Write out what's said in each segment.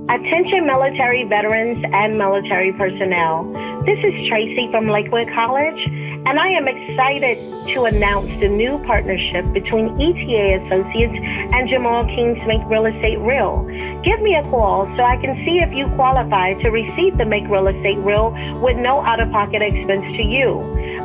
Attention military veterans and military personnel. This is Tracy from Lakewood College, and I am excited to announce the new partnership between ETA Associates and Jamal King's Make Real Estate Real. Give me a call so I can see if you qualify to receive the Make Real Estate Real with no out-of-pocket expense to you.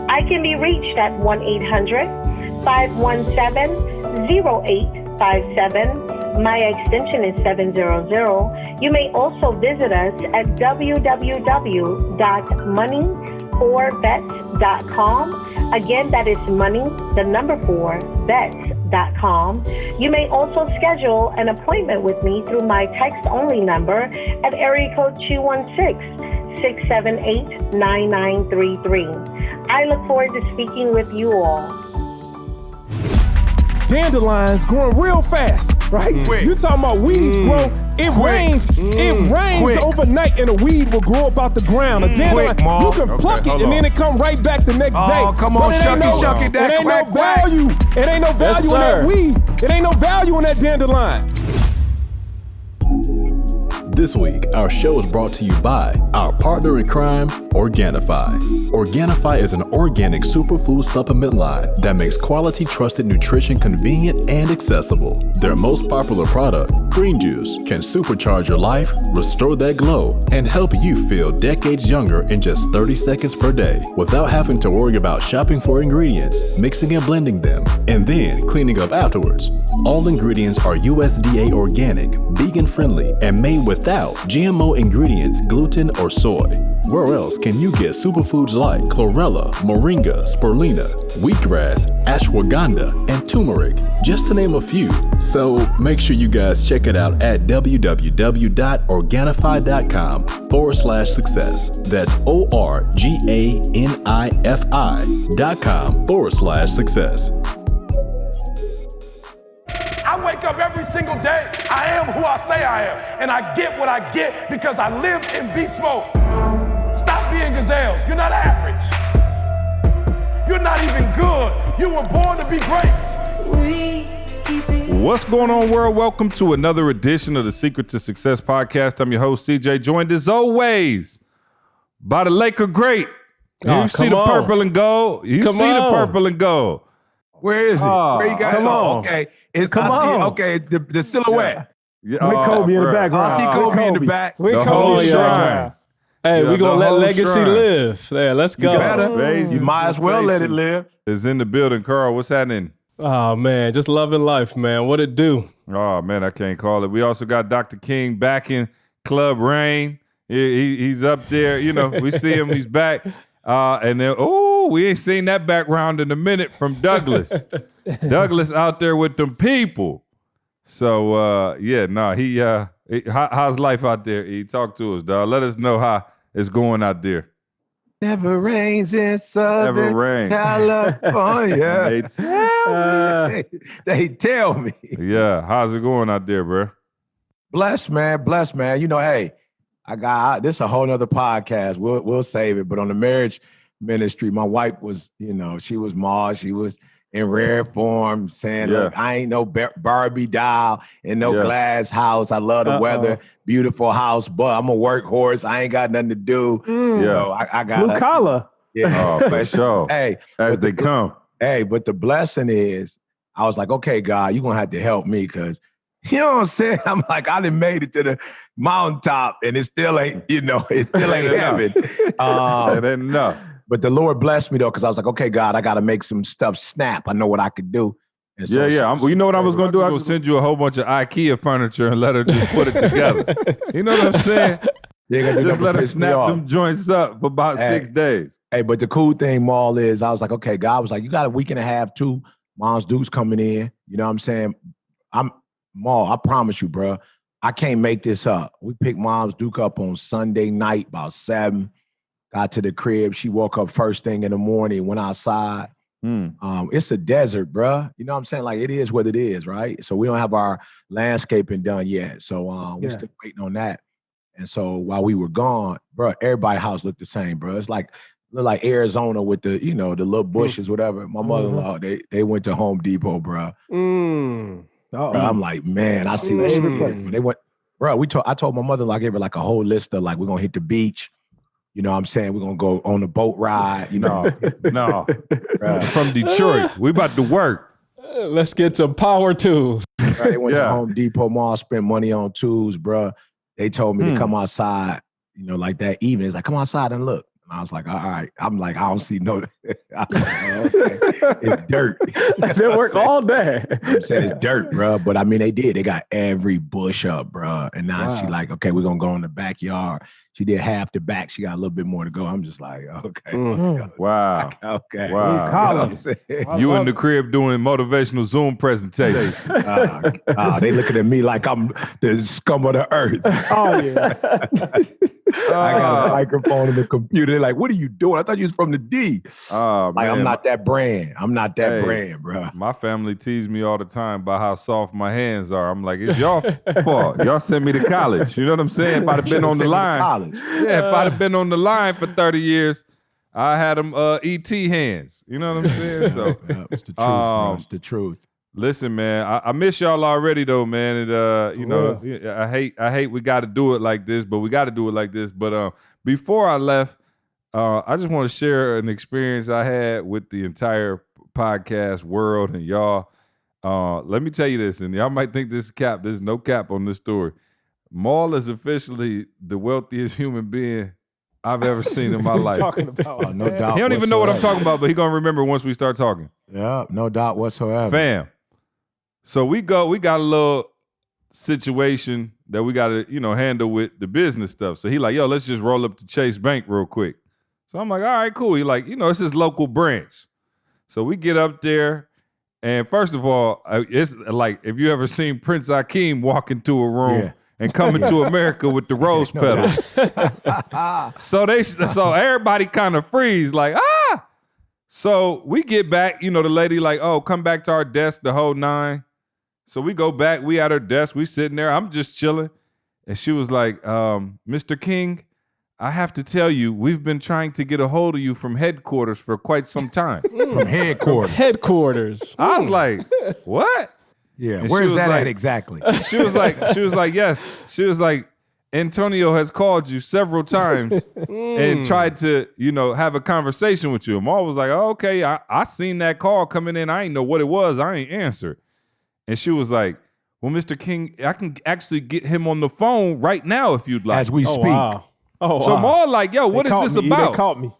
I can be reached at 1-800-517-0857. My extension is 700. You may also visit us at www.money4vets.com. Again, that is money4vets.com. You may also schedule an appointment with me through my text-only number at area code 216-678-9933. I look forward to speaking with you all. Dandelions growing real fast, right? You talking about weeds grow? It rains overnight, and a weed will grow up out the ground. A dandelion, you can pluck it, and then it come right back the next day. Oh, come on, shucky, it ain't no value. It ain't no value in that weed. It ain't no value in that dandelion. This week, our show is brought to you by our partner in crime, Organifi. Organifi is an organic superfood supplement line that makes quality, trusted nutrition convenient and accessible. Their most popular product, Green Juice, can supercharge your life, restore that glow, and help you feel decades younger in just 30 seconds per day without having to worry about shopping for ingredients, mixing and blending them, and then cleaning up afterwards. All ingredients are USDA organic, vegan-friendly, and made without GMO ingredients, gluten, or soy. Where else can you get superfoods like chlorella, moringa, spirulina, wheatgrass, ashwagandha, and turmeric, just to name a few? So make sure you guys check it out at www.organifi.com/success. That's ORGANIFI.com/success. I wake up every single day. I am who I say I am. And I get what I get because I live in beast mode. Stop being gazelles. You're not average. You're not even good. You were born to be great. What's going on, world? Welcome to another edition of the Secret to Success podcast. I'm your host, CJ, joined as always by the Laker great. You see the purple and gold. You see the purple and gold. Where is it? Where you got it? Okay. The silhouette. With Kobe in the background. I see Kobe in the back. The whole shrine. Hey, we're going to let legacy live. There, let's go. You might as well let it live. Is in the building. Carl, what's happening? Oh, man, just loving life, man. What it do? Oh, man, I can't call it. We also got Dr. King back in Club Rain. He's up there. You know, we see him. He's back. And then, we ain't seen that background in a minute from Douglas. Douglas out there with them people. So, how's life out there? He talk to us, dog. Let us know how it's going out there. Never rains in Southern California. They tell me. Yeah, how's it going out there, bro? Blessed, man. You know, hey, I got this a whole nother podcast. We'll save it. But on the marriage ministry, my wife was, she was Mars. She was in rare form saying, look, I ain't no Barbie doll in no glass house. I love the weather, beautiful house, but I'm a workhorse. I ain't got nothing to do. I got blue collar. Yeah. Oh, for sure. Hey, as they come. Hey, but the blessing is, I was like, okay, God, you're going to have to help me because, you know what I'm saying? I'm like, I done made it to the mountaintop and it still ain't, it still ain't heaven. It ain't enough. But the Lord blessed me though, because I was like, okay, God, I got to make some stuff snap. I know what I could do. And so, you know what I was going to do? I was going to send you a whole bunch of IKEA furniture and let her just put it together. You know what I'm saying? Just let her snap them joints up for about 6 days. Hey, but the cool thing, Maul, is I was like, okay, God was like, you got a week and a half, too. Mom's Duke's coming in. You know what I'm saying? Maul, I promise you, bro, I can't make this up. We picked Mom's Duke up on Sunday night about 7. Got to the crib. She woke up first thing in the morning, went outside. It's a desert, bro. You know what I'm saying? Like, it is what it is, right? So we don't have our landscaping done yet. So we're still waiting on that. And so while we were gone, bro, everybody's house looked the same, bro. It's like Arizona with the, the little bushes, whatever. My mother-in-law, they went to Home Depot, bro. Bro, I'm like, man, I see what she did. Bro, I told my mother, like, I gave her like a whole list of like, we're gonna hit the beach. You know what I'm saying? We're gonna go on a boat ride. You know, no. From Detroit, we about to work. Let's get some power tools. Right, they went to Home Depot Mall, spent money on tools, bro. They told me to come outside, you know, like that evening. It's like, come outside and look. And I was like, all right. I'm like, I don't see no. I'm like, oh, okay. It's dirt. They work all day. I'm saying it's dirt, bro. But I mean, they did. They got every bush up, bro. And now she like, okay, we're gonna go in the backyard. She did half the back. She got a little bit more to go. I'm just like, okay. Wow. Okay. Wow. You in the crib doing motivational Zoom presentations. They looking at me like I'm the scum of the earth. Oh, yeah. I got a microphone and the computer. They're like, what are you doing? I thought you was from the D. Like, I'm not that brand. I'm not that brand, bro. My family tease me all the time about how soft my hands are. I'm like, it's y'all fault. Y'all sent me to college. You know what I'm saying? If I'd have been on the line. Yeah, if I'd have been on the line for 30 years, I had them ET hands. You know what I'm saying? So it's the truth, bro. It's the truth. Listen, man, I miss y'all already though, man. And you know, I hate we got to do it like this, but we got to do it like this. But before I left, I just want to share an experience I had with the entire podcast world and y'all. Let me tell you this, and y'all might think this is cap. There's no cap on this story. Maul is officially the wealthiest human being I've ever seen in my life. Talking about, no doubt. He don't even know what I'm talking about, but he gonna remember once we start talking. Yeah, no doubt whatsoever. Fam. So we got a little situation that we got to, you know, handle with the business stuff. So he like, yo, let's just roll up to Chase Bank real quick. So I'm like, all right, cool. He like, you know, it's his local branch. So we get up there. And first of all, it's like if you ever seen Prince Akeem walk into a room and come into America with the rose petals. So everybody kind of freeze like, ah. So we get back, you know, the lady like, oh, come back to our desk, the whole nine. So we go back, we at her desk, we sitting there, I'm just chilling. And she was like, Mr. King, I have to tell you, we've been trying to get a hold of you from headquarters for quite some time. From headquarters. Headquarters. I was like, what? Yeah, And where's she was that like- at exactly? She was like, yes. She was like, Antonio has called you several times and tried to, you know, have a conversation with you. And Maul was like, oh, okay, I seen that call coming in. I ain't know what it was. I ain't answered. And she was like, well, Mr. King, I can actually get him on the phone right now if you'd like. As we speak. Wow. Oh, So wow. Maul like, yo, what is this about? They caught me.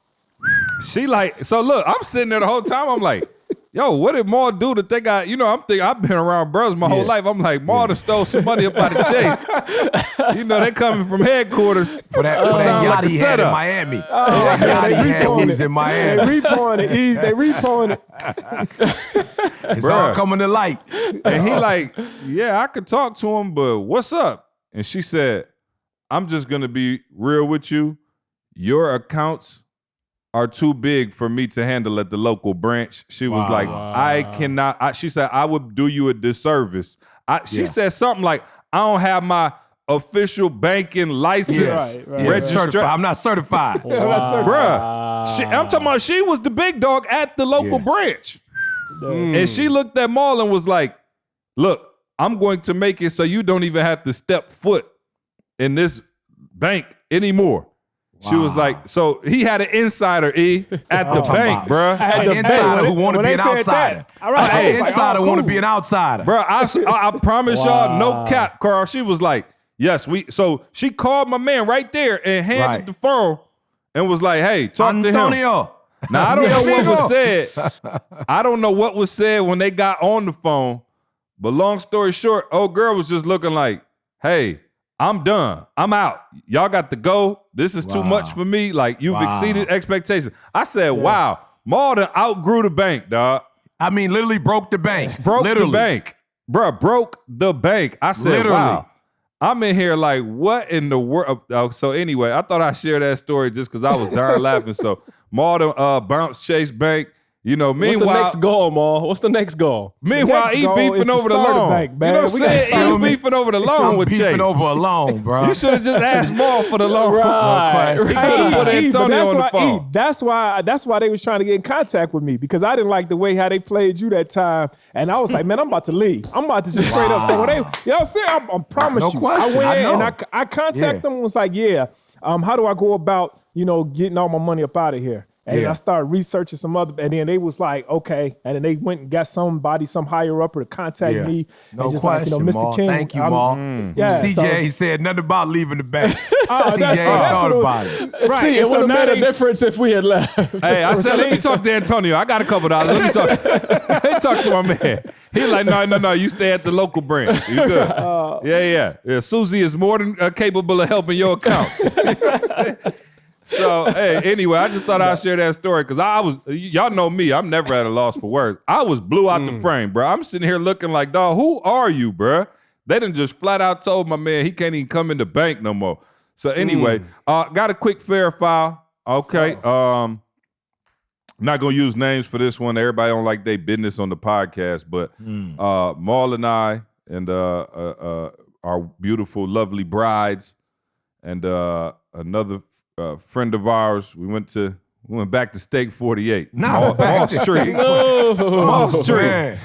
She like, so look, I'm sitting there the whole time. I'm like, yo, what did Maul do that they got, you know, I'm thinking, I've been around bros my whole life. I'm like, Maul done stole some money up out of Chase. You know, they coming from headquarters. For that sound yacht like a he had in setup. Miami. They Yacht he had when he was repoing in it. Miami. They repoing it. They repoing it. It's all coming to light. And he like, yeah, I could talk to him, but what's up? And she said, I'm just going to be real with you. Your accounts are too big for me to handle at the local branch. She was like, I cannot. She said, I would do you a disservice. She said something like, I don't have my official banking license. Right. Certified. I'm not certified. Bruh, I'm talking about she was the big dog at the local branch. And she looked at Maul and was like, look, I'm going to make it so you don't even have to step foot in this bank anymore. She was like, so he had an insider, at the bank, bruh. An insider who want to be an outsider. An insider want to be an outsider. Bruh, I promise y'all, no cap, Carl. She was like, yes, so she called my man right there and handed the phone and was like, hey, talk to him. Antonio. Now, I don't know what was said. I don't know what was said when they got on the phone. But long story short, old girl was just looking like, hey, I'm done. I'm out. Y'all got to go. This is too much for me. Like, you've exceeded expectations. I said, wow, Maul done outgrew the bank, dog. I mean, literally broke the bank. Broke the bank. Bruh, broke the bank. I said, wow. I'm in here like, what in the world? So anyway, I thought I'd share that story just because I was darn laughing. So Maul done bounced Chase Bank. You know, meanwhile, what's the next goal, Ma? What's the next goal? Meanwhile, E beefing over the loan. Bank, you know what I'm saying? E beefing over the loan with Chase. Beefing over a loan, bro. You should have just asked Maul for the loan. Right. He could've put Antonio on the phone. That's why they was trying to get in contact with me, because I didn't like the way how they played you that time, and I was like, man, I'm about to leave. I'm about to just straight up say, well, they, you know what I'm saying? I promise No you. question. I went in I and know. I contacted them and was like, how do I go about, getting all my money up out of here? And then I started researching some other, and then they was like, okay. And then they went and got some higher up to contact me. No and just question, like, Mr. Maul. King. Thank you, Maul. Yeah, CJ, he said nothing about leaving the bank. CJ that's thought what about it. Right. See, it and so would have now made a difference if we had left. Hey, I said, let me talk to Antonio. I got a couple dollars. Let me talk. Let me talk to my man. He like, no. You stay at the local branch. You good? Yeah. Susie is more than capable of helping your accounts. So, hey, anyway, I just thought I'd share that story because y'all know me, I'm never at a loss for words. I was blew out the frame, bro. I'm sitting here looking like, dog, who are you, bro? They done just flat out told my man he can't even come in the bank no more. So anyway, got a quick fair file. Okay. I'm not going to use names for this one. Everybody don't like their business on the podcast, but Maul and I and our beautiful, lovely brides and another friend of ours, we went back to Steak 48. Mall Street. Mall Street. Man.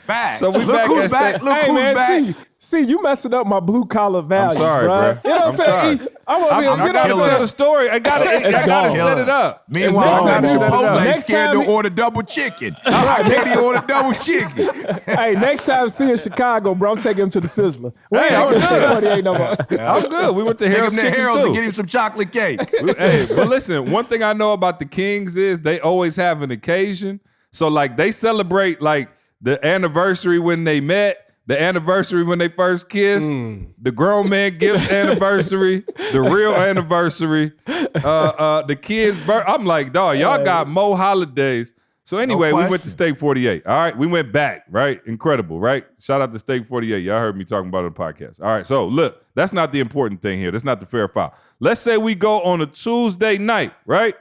Back. So we Look back who's at back. Steak. Look Hey, who's man, back. see, you messing up my blue collar values, sorry, bro. bro. You know what I'm saying? sorry. I'm over here, I you know what gotta I'm tell saying? the story. I gotta gone. set it up. Meanwhile, Next time you- Chipotle next scared time to you- order double chicken. I can't order double chicken. Hey, next time see you in Chicago, bro, I'm taking him to the Sizzler. We ain't Hey, I'm going to good. Steak 48 no more. I'm good. We went to Take him Harold's to Chicken Harold's too. and get him some chocolate cake. Hey, but listen, one thing I know about the Kings is they always have an occasion. So like they celebrate like the anniversary when they met, the anniversary when they first kissed, the grown man gifts anniversary, the real anniversary, the kids' birth. I'm like, dog, y'all got more holidays. So anyway, we went to question. Steak 48. All right, we went back, right? Incredible, right? Shout out to Steak 48. Y'all heard me talking about it on the podcast. All right, so look, that's not the important thing here. That's not the fair file. Let's say we go on a Tuesday night, right?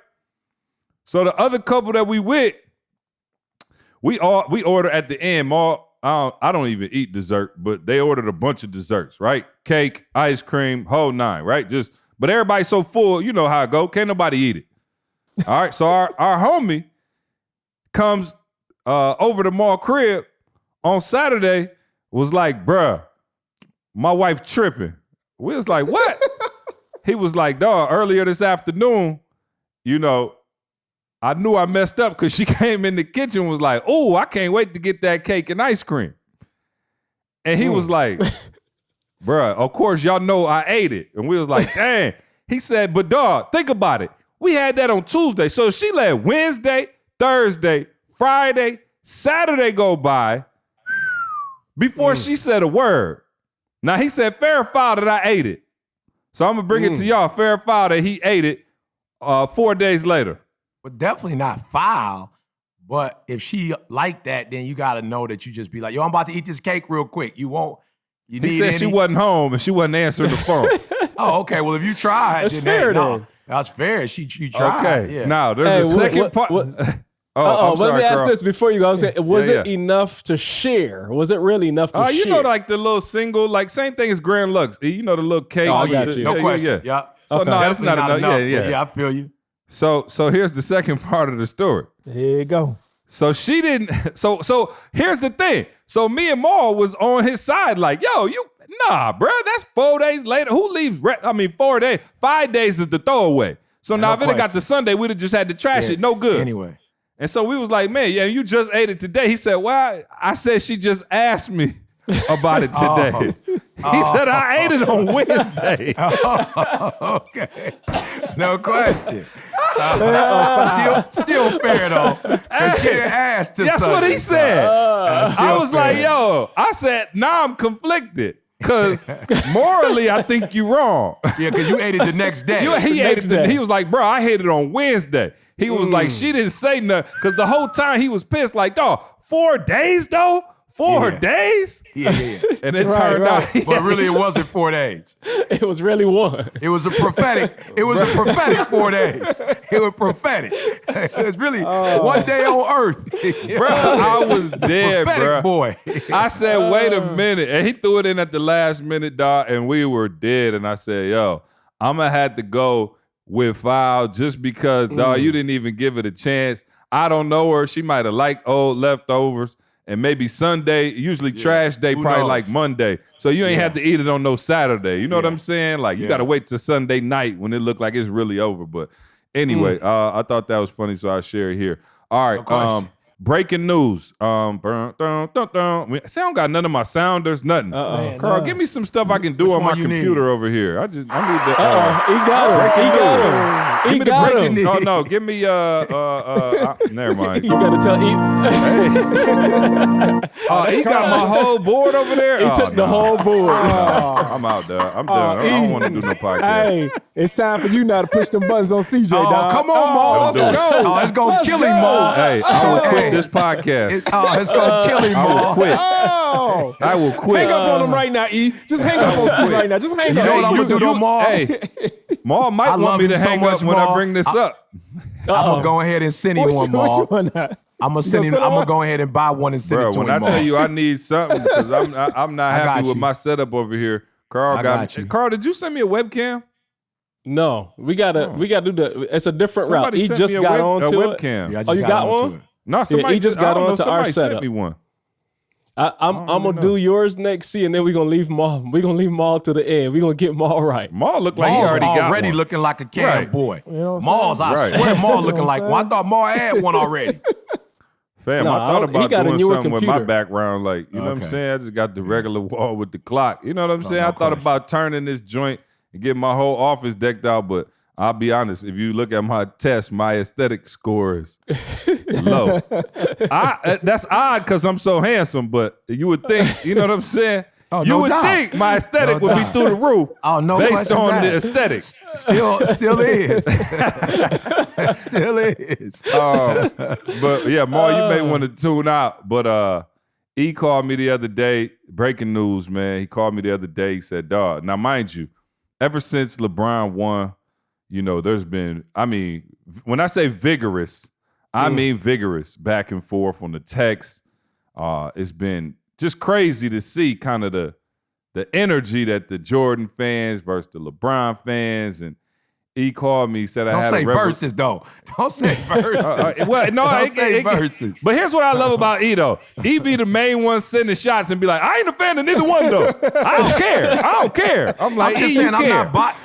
So the other couple that we with, we order at the end. I don't even eat dessert, but they ordered a bunch of desserts, right? Cake, ice cream, whole nine, right? But everybody's so full, you know how it go. Can't nobody eat it. All right, so our homie comes over to Maul crib on Saturday, was like, bruh, my wife tripping. We was like, what? He was like, dog, earlier this afternoon, I knew I messed up because she came in the kitchen and was like, oh, I can't wait to get that cake and ice cream. And he was like, bruh, of course y'all know I ate it. And we was like, dang. He said, but dog, think about it. We had that on Tuesday. So she let Wednesday, Thursday, Friday, Saturday go by before she said a word. Now he said, fair foul that I ate it. So I'm going to bring it to y'all. Fair foul that he ate it 4 days later. But definitely not foul. But if she like that, then you got to know that you just be like, yo, I'm about to eat this cake real quick. You won't. You He need said any? she wasn't home and she wasn't answering the phone. Oh, okay. Well, if you tried, That's then fair, no, then. that's fair. You tried. Okay. Yeah. Now, there's a second part. I'm Let sorry, me ask Carl. this before you go. Was Yeah, it enough to share? Was it really enough to share? You know, like the little single, like same thing as Grand Lux. You know, the little cake. Oh, I with got the- you. No yeah, question. Yeah. Yeah. So no, that's not Definitely enough. Yeah, but yeah. I feel you. So here's the second part of the story. Here you go. So she didn't. So here's the thing. So me and Maul was on his side, like, yo, bro, that's 4 days later. Who leaves? 4 days. 5 days is the throwaway. So now if it had got to Sunday, we'd have just had to trash it. No good. Anyway. And so we was like, man, yeah, you just ate it today. He said, well, I said she just asked me about it today. He said, I ate it on Wednesday. Okay. No question. Still fair though. And she didn't ask to That's what he said. I was like, yo, I said, now I'm conflicted. Because morally, I think you're wrong. Yeah, because you ate it the next day. He was like, bro, I ate it on Wednesday. He was like, she didn't say nothing. Because the whole time he was pissed, like, dog, 4 days though? 4 days? Yeah. And it turned out. But really, it wasn't 4 days. It was really one. It was a prophetic 4 days. It was prophetic. It was really 1 day on earth. Bro, I was dead, prophetic bro. boy. I said, wait a minute. And he threw it in at the last minute, dog, and we were dead. And I said, yo, I'm going to have to go with foul just because, dog, you didn't even give it a chance. I don't know her. She might have liked old leftovers. And maybe Sunday, usually trash day, probably like Monday. So you ain't have to eat it on no Saturday. You know what I'm saying? Like, you got to wait till Sunday night when it looked like it's really over. But anyway, I thought that was funny, so I'll share it here. All right, breaking news. See, I don't got none of my sounders, nothing. Carl, give me some stuff I can do on my computer over here. I need the. He got him. He got him. No, give me never mind. You gotta tell. He got my whole board over there. He took the whole board. I'm out there. I'm done. I don't want to do no podcast. Hey, it's time for you now to push them buttons on CJ, dog. Come on, Maul. Let's go. Oh, it's going to kill him, Maul. Hey, I will quit this podcast. It's going to kill him, Maul. I will quit. Oh. I will quit. Hang up on him right now, E. Just hang up on C right now. Just hang You up. know what I'm going to do to Maul? Hey, Maul might love want me him to so hang much, up when I Maul. bring this up. I'm going to go ahead and send him one, Maul. What you want? I'm going to go ahead and buy one and send it Bro, to him, when I Maul. tell you I need something because I'm not happy with you. my setup over here. Carl I got got you. Carl, did you send me a webcam? No, we gotta do the. It's a different route. He sent just me got a onto it. webcam. Yeah, I Oh, just you got onto one? it. No, somebody he just I got don't know, onto our somebody sent setup. me one. I'm gonna do yours next, C, and then we're gonna leave Maul. We're gonna leave Maul to the end. We're gonna get Maul right. Maul looked like he Maul's already got already one. looking like a cam Right. boy. You know what I'm Maul's, saying? I Right. swear, Maul You looking know like what one. I'm I thought Maul had one already. Fam, No, I thought he about got a doing newer something with my computer. background. Like, you know what I'm Okay. saying? I just got the regular wall with the clock. You know what I'm saying? no I thought question. about turning this joint and getting my whole office decked out, but I'll be honest, if you look at my test, my aesthetic score is low. That's odd because I'm so handsome, but you would think, you know what I'm saying? Oh, you no would doubt. think my aesthetic No would be doubt. through the roof Oh, no based questions on the asked. aesthetics. Still is. Still is. But yeah, Maul, you may want to tune out. But he called me the other day, breaking news, man. He called me the other day. He said, dog, now mind you, ever since LeBron won, you know, there's been, I mean, when I say vigorous, I mean vigorous back and forth on the text. It's been just crazy to see kind of the energy that the Jordan fans versus the LeBron fans. And he called me, said I Don't had say a verses, though. Don't say verses. well, no, Don't say verses. But here's what I love about E though. He be the main one sending shots and be like, I ain't a fan of neither one though. I don't care. I'm like, I'm just E, saying, you I'm care. not biased.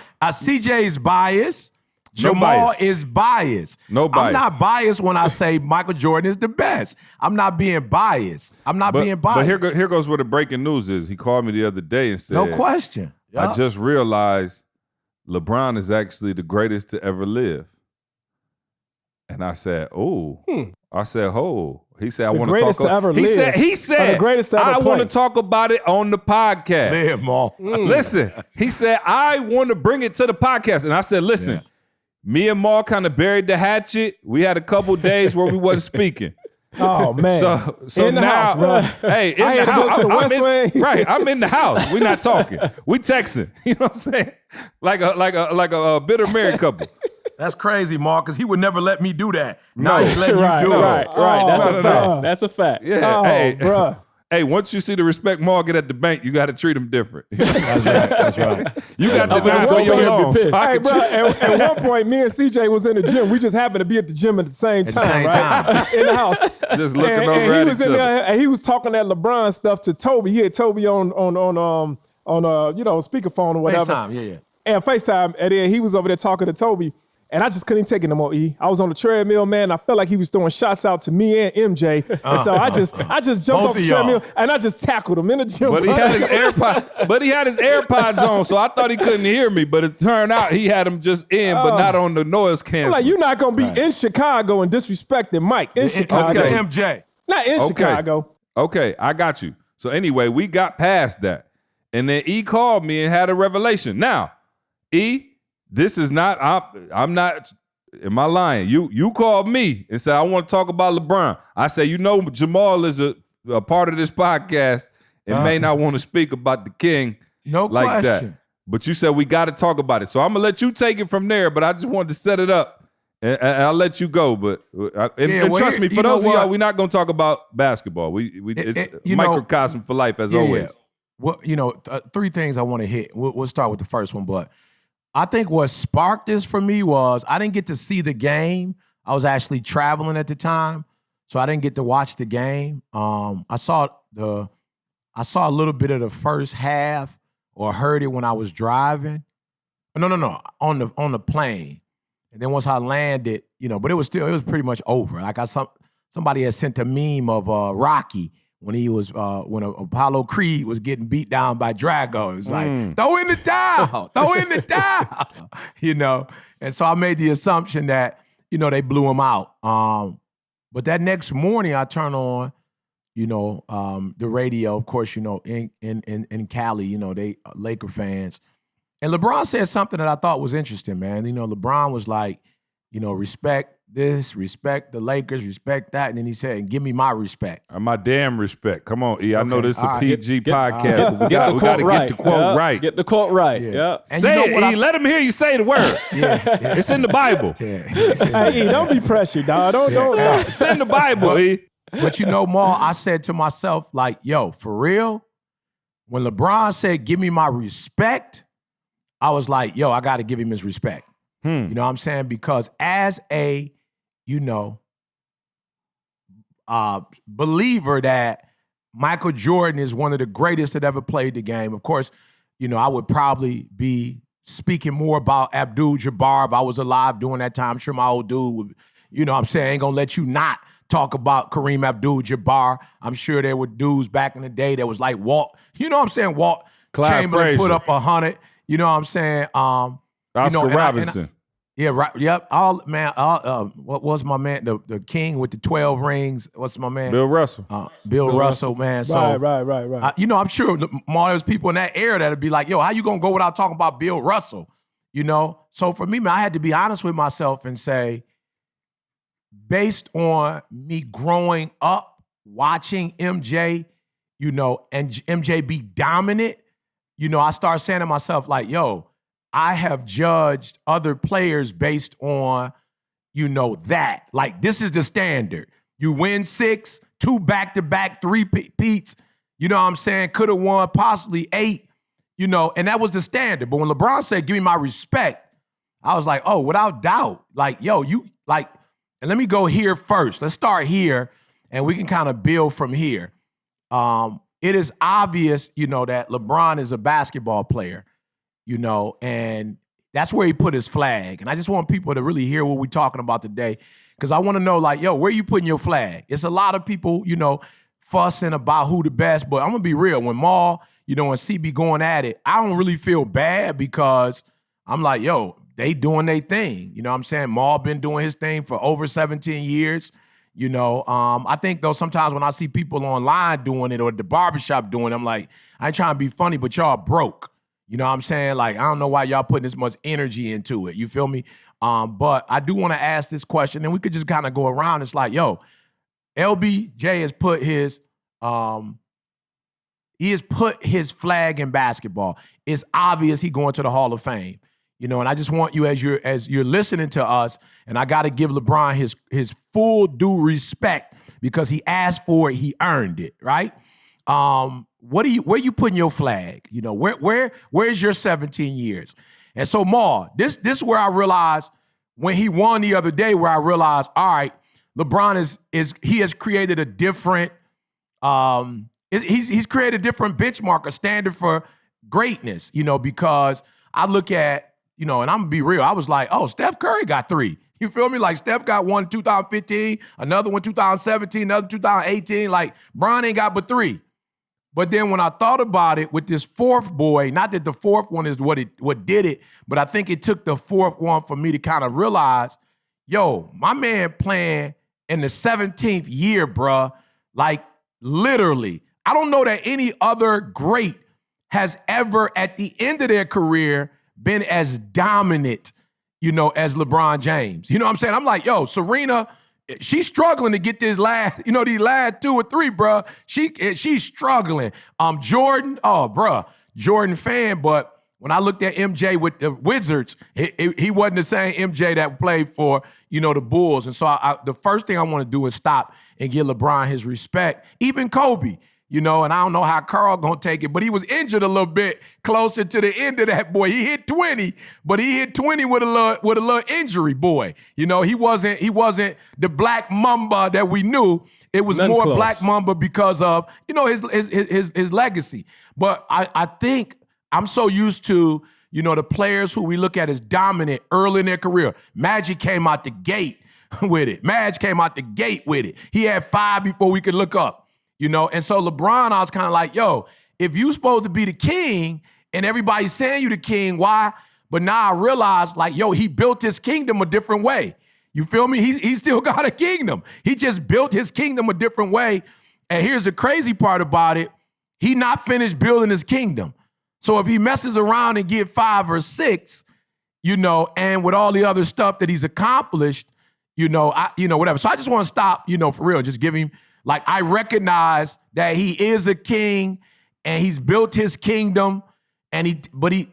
CJ's biased. No Jamal bias. is biased. No bias. I'm not biased when I say Michael Jordan is the best. I'm not being biased. I'm not being biased. But here goes where the breaking news is. He called me the other day and said, no question. I just realized LeBron is actually the greatest to ever live. And I said, oh. I said, oh. He said, I The want to greatest talk. to ever He live. said, the greatest to ever I want play. to talk about it on the podcast. Live, Maul. Listen, he said, I want to bring it to the podcast. And I said, listen, me and Maul kind of buried the hatchet. We had a couple days where we wasn't speaking. Oh man! So in the now, house, bro. Hey, in I the had to go house. to the I'm West in- Wing. Right, I'm in the house. We not talking. We texting. You know what I'm saying? Like a bitter married couple. That's crazy, Maul, because he would never let me do that. No. Now he's letting Right, you do right, it. right. That's no, a no, fact. no. That's a fact. Yeah. Oh, hey, bruh. Hey, once you see the respect Maul get at the bank, you got to treat him different. That's right. You got to Otherwise, just go go your bring up your own. pitch. Hey, bro, at one point, me and CJ was in the gym. We just happened to be at the gym at the same the time, same right? In the house. Just looking and over he at was each in other. there, and he was talking that LeBron stuff to Toby. He had Toby on speakerphone or whatever. FaceTime, yeah. And FaceTime, and then he was over there talking to Toby. And I just couldn't take it no more, E. I was on the treadmill, man. I felt like he was throwing shots out to me and MJ. And so I just jumped Both off the of y'all. treadmill and I just tackled him in the gym. But he had his AirPods. But he had his AirPods on, so I thought he couldn't hear me. But it turned out he had them just in, but not on the noise I'm cancel. like, you're not gonna be in Chicago and disrespecting Mike in Chicago. Okay, MJ. Not in Chicago. Okay, I got you. So anyway, we got past that. And then E called me and had a revelation. Now, E, this is not, I'm not, am I lying? You called me and said, I want to talk about LeBron. I said, you know, Jamal is a a part of this podcast and may not want to speak about the king No like question. that. But you said we got to talk about it. So I'm going to let you take it from there, but I just wanted to set it up. And I'll let you go, but trust me, for those of y'all, we're not going to talk about basketball. It's microcosm for life, as always. Yeah. Well, three things I want to hit. We'll start with the first one, but I think what sparked this for me was I didn't get to see the game. I was actually traveling at the time, so I didn't get to watch the game. I saw a little bit of the first half, or heard it when I was driving. No, on the plane. And then once I landed, but it was pretty much over. Like somebody had sent a meme of Rocky when he was when Apollo Creed was getting beat down by Drago. It was like, throw in the towel, throw in the towel, And so I made the assumption that they blew him out. But that next morning I turned on, the radio. Of course, in Cali, they Laker fans. And LeBron said something that I thought was interesting, man. LeBron was like, respect this, respect the Lakers, respect that. And then he said, give me my respect. My damn respect. Come on, E. I know this is a PG podcast. We got to get the quote right. Get the quote right. Yeah. And say it, E. Let him hear you say the word. Yeah. It's in the Bible. Yeah. Hey, E, don't be pressured, dog. Don't. It's in the Bible, E. But Maul, I said to myself, like, yo, for real, when LeBron said, give me my respect, I was like, yo, I got to give him his respect. You know what I'm saying? Because as a, believer that Michael Jordan is one of the greatest that ever played the game, of course, I would probably be speaking more about Abdul-Jabbar if I was alive during that time. I'm sure my old dude would, ain't going to let you not talk about Kareem Abdul-Jabbar. I'm sure there were dudes back in the day that was like Walt, Walt Clyde Chamberlain Frazier. put up 100. You know what I'm saying? Oscar Robinson. Yeah, right. Yep. What was my man? The king with the 12 rings. What's my man? Bill Russell. Bill Russell, man. So, Right. I'm sure there's people in that era that'd be like, yo, how you gonna go without talking about Bill Russell? So for me, man, I had to be honest with myself and say, based on me growing up watching MJ, and MJ be dominant, I started saying to myself, like, yo, I have judged other players based on, that. Like, this is the standard. You win 6, 2 back-to-back, 3 peats, you know what I'm saying? Could have won possibly 8, and that was the standard. But when LeBron said, give me my respect, I was like, oh, without doubt. Like, yo, and let me go here first. Let's start here, and we can kind of build from here. It is obvious, that LeBron is a basketball player, and that's where he put his flag. And I just want people to really hear what we're talking about today, because I want to know, like, yo, where you putting your flag? It's a lot of people, fussing about who the best, but I'm going to be real. When Maul, and CB going at it, I don't really feel bad, because I'm like, yo, they doing their thing. You know what I'm saying? Maul been doing his thing for over 17 years. I think, though, sometimes when I see people online doing it or at the barbershop doing it, I'm like, I ain't trying to be funny, but y'all broke. You know what I'm saying? Like, I don't know why y'all putting this much energy into it. You feel me? But I do want to ask this question, and we could just kind of go around. It's like, yo, LBJ has put his flag in basketball. It's obvious he going to the Hall of Fame. And I just want you, as you're listening to us, and I got to give LeBron his full due respect, because he asked for it, he earned it, right? Where you putting your flag? Where's your 17 years? And so, Maul, this is where I realized when he won the other day, where I realized, all right, LeBron he has created a different he's created a different benchmark, a standard for greatness. Because I look at, and I'm gonna be real, I was like, oh, Steph Curry got 3. You feel me? Like, Steph got one in 2015, another one 2017, another 2018. Like, Bron ain't got but 3. But then when I thought about it with this 4th boy, not that the 4th one is what did it, but I think it took the 4th one for me to kind of realize, yo, my man playing in the 17th year, bruh. Like, literally. I don't know that any other great has ever, at the end of their career, been as dominant, as LeBron James. You know what I'm saying? I'm like, yo, Serena she's struggling to get these last 2 or 3, bro. She's struggling. Jordan, Jordan fan, but when I looked at MJ with the Wizards, he wasn't the same MJ that played for, the Bulls. And so the first thing I want to do is stop and give LeBron his respect. Even Kobe, and I don't know how Carl gonna take it, but he was injured a little bit closer to the end of that, boy. He hit 20, but he hit 20 with a little injury, boy. He wasn't the Black Mamba that we knew. It was None more close. Black Mamba because of, his legacy. But I think I'm so used to, the players who we look at as dominant early in their career. Magic came out the gate with it. He had 5 before we could look up. And so LeBron, I was kind of like, yo, if you supposed to be the king and everybody's saying you the king, why? But now I realize, like, yo, he built his kingdom a different way. You feel me? He still got a kingdom. He just built his kingdom a different way. And here's the crazy part about it. He not finished building his kingdom. So if he messes around and get 5 or 6, and with all the other stuff that he's accomplished, whatever. So I just want to stop, for real, just give him, like, I recognize that he is a king and he's built his kingdom, and but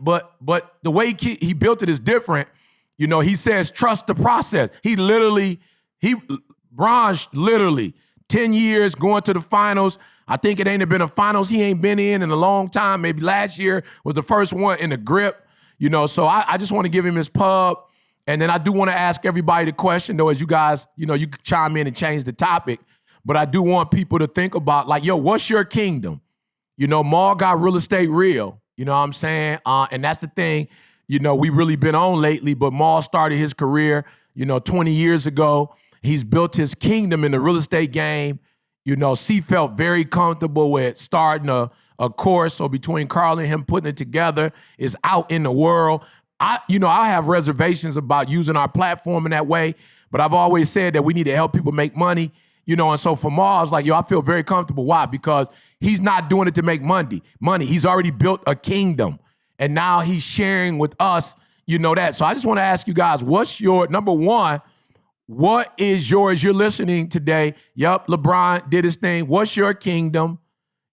the way he built it is different. He says trust the process. Bronze literally 10 years going to the finals. I think it ain't been a finals he ain't been in a long time. Maybe last year was the first one in the grip. So I just want to give him his pub. And then I do want to ask everybody the question, though, as you guys, you can chime in and change the topic. But I do want people to think about, like, yo, what's your kingdom? Maul got real estate real. You know what I'm saying? And that's the thing, we really been on lately. But Maul started his career, 20 years ago. He's built his kingdom in the real estate game. C felt very comfortable with starting a course. So between Carl and him putting it together, is out in the world. I have reservations about using our platform in that way. But I've always said that we need to help people make money. And so for Maul, I was like, yo, I feel very comfortable. Why? Because he's not doing it to make money. He's already built a kingdom. And now he's sharing with us, that. So I just want to ask you guys, what's your, number one, what is yours? You're listening today. Yup, LeBron did his thing. What's your kingdom?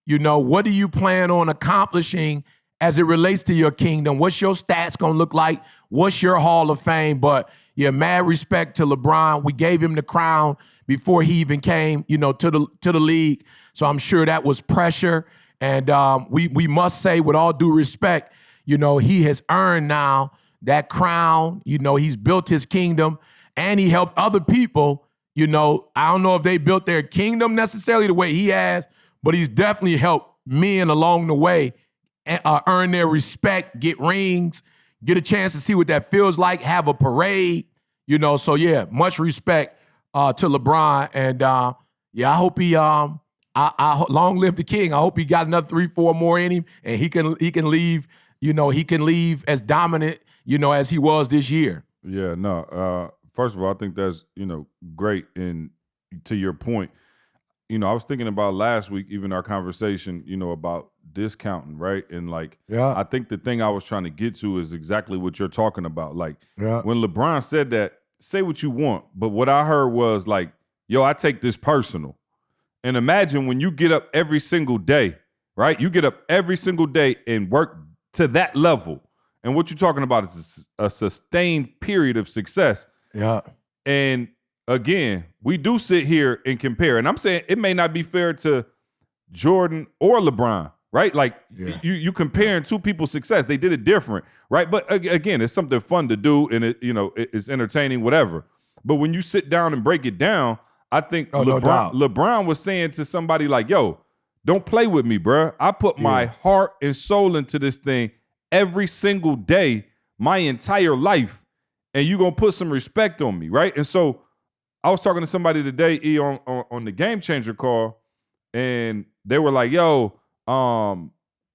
What do you plan on accomplishing as it relates to your kingdom? What's your stats going to look like? What's your Hall of Fame? But yeah, mad respect to LeBron. We gave him the crown before he even came, to the league. So I'm sure that was pressure. And we must say, with all due respect, he has earned now that crown. He's built his kingdom and he helped other people. I don't know if they built their kingdom necessarily the way he has, but he's definitely helped men along the way earn their respect, get rings, get a chance to see what that feels like, have a parade, So yeah, much respect to LeBron, and I hope he I long live the king. I hope he got another 3-4 more in him, and he can leave. He can leave as dominant, as he was this year. Yeah, no. First of all, I think that's great. And to your point, I was thinking about last week, even our conversation, about discounting, right? And I think the thing I was trying to get to is exactly what you're talking about. Like when LeBron said that, say what you want, but what I heard was like, yo, I take this personal. And imagine when you get up every single day, right? You get up every single day and work to that level. And what you're talking about is a sustained period of success. Yeah. And again, we do sit here and compare. And I'm saying it may not be fair to Jordan or LeBron, right? Like you comparing two people's success. They did it different, right? But again, it's something fun to do, and it's entertaining, whatever. But when you sit down and break it down, I think LeBron was saying to somebody like, yo, don't play with me, bro. I put my heart and soul into this thing every single day, my entire life, and you gonna put some respect on me, right? And so I was talking to somebody today, on the Game Changer call, and they were like, yo, I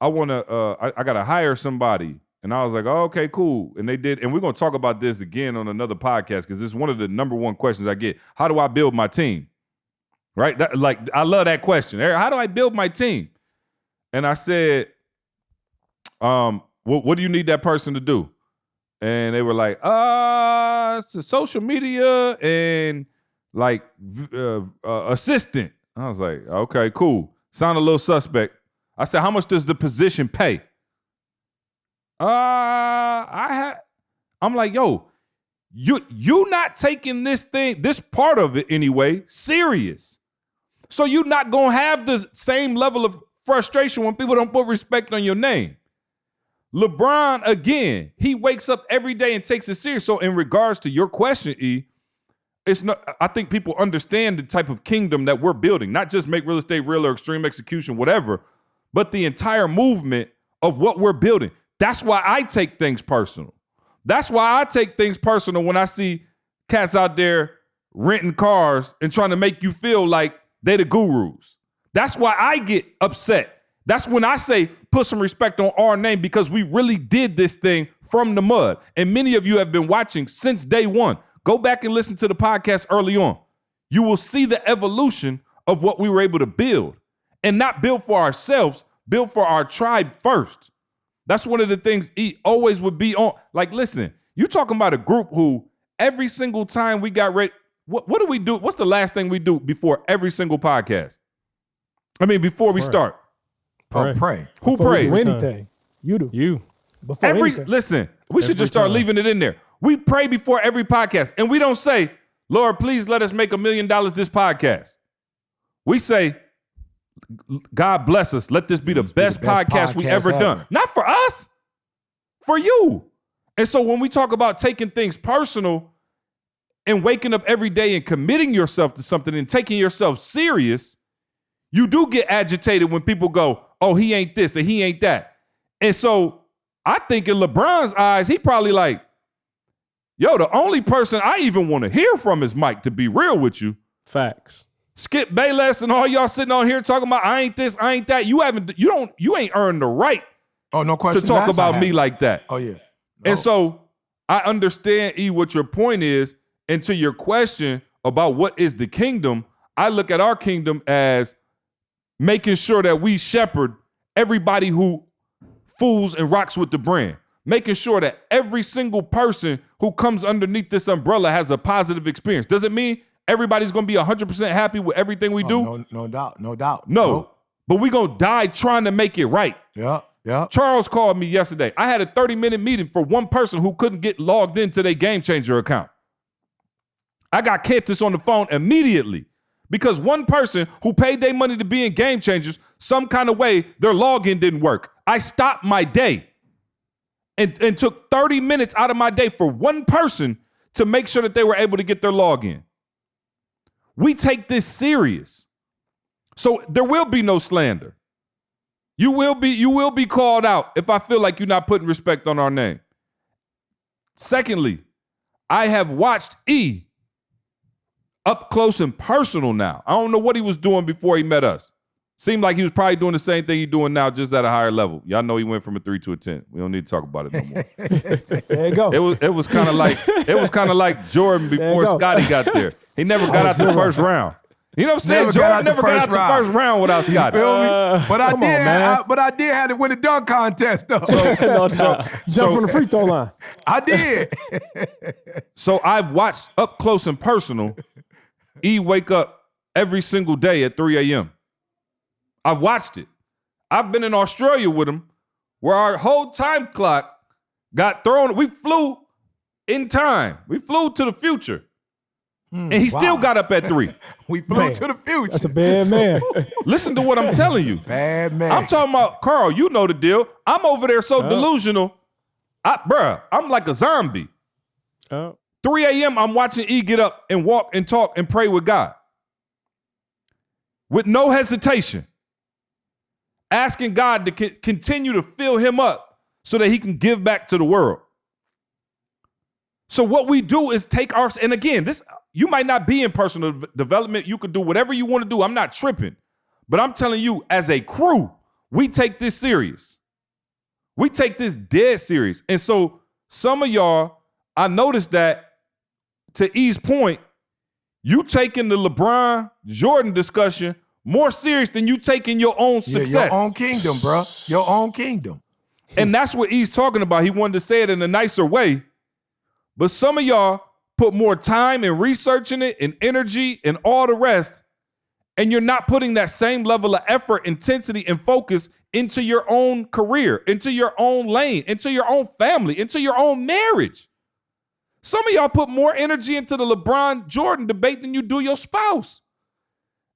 gotta hire somebody. And I was like, oh, okay, cool. And they did. And we're going to talk about this again on another podcast, because it's one of the number one questions I get. How do I build my team? Right? I love that question. How do I build my team? And I said, what do you need that person to do? And they were like, it's social media and like assistant. I was like, okay, cool. Sound a little suspect. I said, how much does the position pay? I'm like, yo, you not taking this part of it anyway, serious. So you're not gonna have the same level of frustration when people don't put respect on your name. LeBron, again, he wakes up every day and takes it serious. So in regards to your question, E, I think people understand the type of kingdom that we're building, not just Make Real Estate Real or Extreme Execution, whatever, but the entire movement of what we're building. That's why I take things personal. That's why I take things personal when I see cats out there renting cars and trying to make you feel like they the gurus. That's why I get upset. That's when I say put some respect on our name, because we really did this thing from the mud. And many of you have been watching since day one. Go back and listen to the podcast early on. You will see the evolution of what we were able to build, and not build for ourselves, build for our tribe first. That's one of the things he always would be on. Like, listen, you talking about a group who every single time we got ready, what do we do? What's the last thing we do before every single podcast? I mean, before we start. Pray. Who Before we prays? do anything. You do. You. Before anything. Listen, we should just start leaving it in there. We pray before every podcast, and we don't say, Lord, please let us make $1 million this podcast. We say, God bless us. Let this be the best podcast we ever done. Not for us, for you. And so when we talk about taking things personal and waking up every day and committing yourself to something and taking yourself serious, you do get agitated when people go, oh, he ain't this and he ain't that. And so I think in LeBron's eyes, he probably like, yo, the only person I even want to hear from is Mike, to be real with you. Facts. Skip Bayless and all y'all sitting on here talking about I ain't this, I ain't that. You ain't earned the right no question to talk about me like that. Oh, yeah. No. And so I understand, E, what your point is. And to your question about what is the kingdom, I look at our kingdom as making sure that we shepherd everybody who fools and rocks with the brand. Making sure that every single person who comes underneath this umbrella has a positive experience. Does it mean everybody's going to be 100% happy with everything we do? No doubt. No. But we're going to die trying to make it right. Yeah. Charles called me yesterday. I had a 30-minute meeting for one person who couldn't get logged into their Game Changer account. I got Cantus on the phone immediately because one person who paid their money to be in Game Changers, some kind of way, their login didn't work. I stopped my day and took 30 minutes out of my day for one person to make sure that they were able to get their login. We take this serious. So there will be no slander. You will be called out if I feel like you're not putting respect on our name. Secondly, I have watched E up close and personal now. I don't know what he was doing before he met us. Seemed like he was probably doing the same thing he's doing now, just at a higher level. Y'all know he went from a 3 to a 10. We don't need to talk about it no more. There you go. It was kind of like Jordan before Scotty got there. He never got out the first round. You know what I'm saying? Jordan never got out the first round without Scotty. But I did have to win the dunk contest though. Jump from the free throw line. I did. So I've watched up close and personal E wake up every single day at 3 a.m. I've watched it. I've been in Australia with him where our whole time clock got thrown. We flew in time. We flew to the future. And he still got up at 3. We flew to the future. That's a bad man. Listen to what I'm telling you. Bad man. I'm talking about, Carl, you know the deal. I'm over there so delusional. I'm like a zombie. 3 a.m., I'm watching E get up and walk and talk and pray with God. With no hesitation. Asking God to continue to fill him up so that he can give back to the world. So what we do is take our, and again, this, you might not be in personal development. You could do whatever you want to do. I'm not tripping. But I'm telling you, as a crew, we take this serious. We take this dead serious. And so some of y'all, I noticed that, to E's point, you taking the LeBron Jordan discussion more serious than you taking your own success. Your own kingdom, bro. Your own kingdom. And that's what E's talking about. He wanted to say it in a nicer way. But some of y'all put more time and research in it and energy and all the rest, and you're not putting that same level of effort, intensity, and focus into your own career, into your own lane, into your own family, into your own marriage. Some of y'all put more energy into the LeBron Jordan debate than you do your spouse.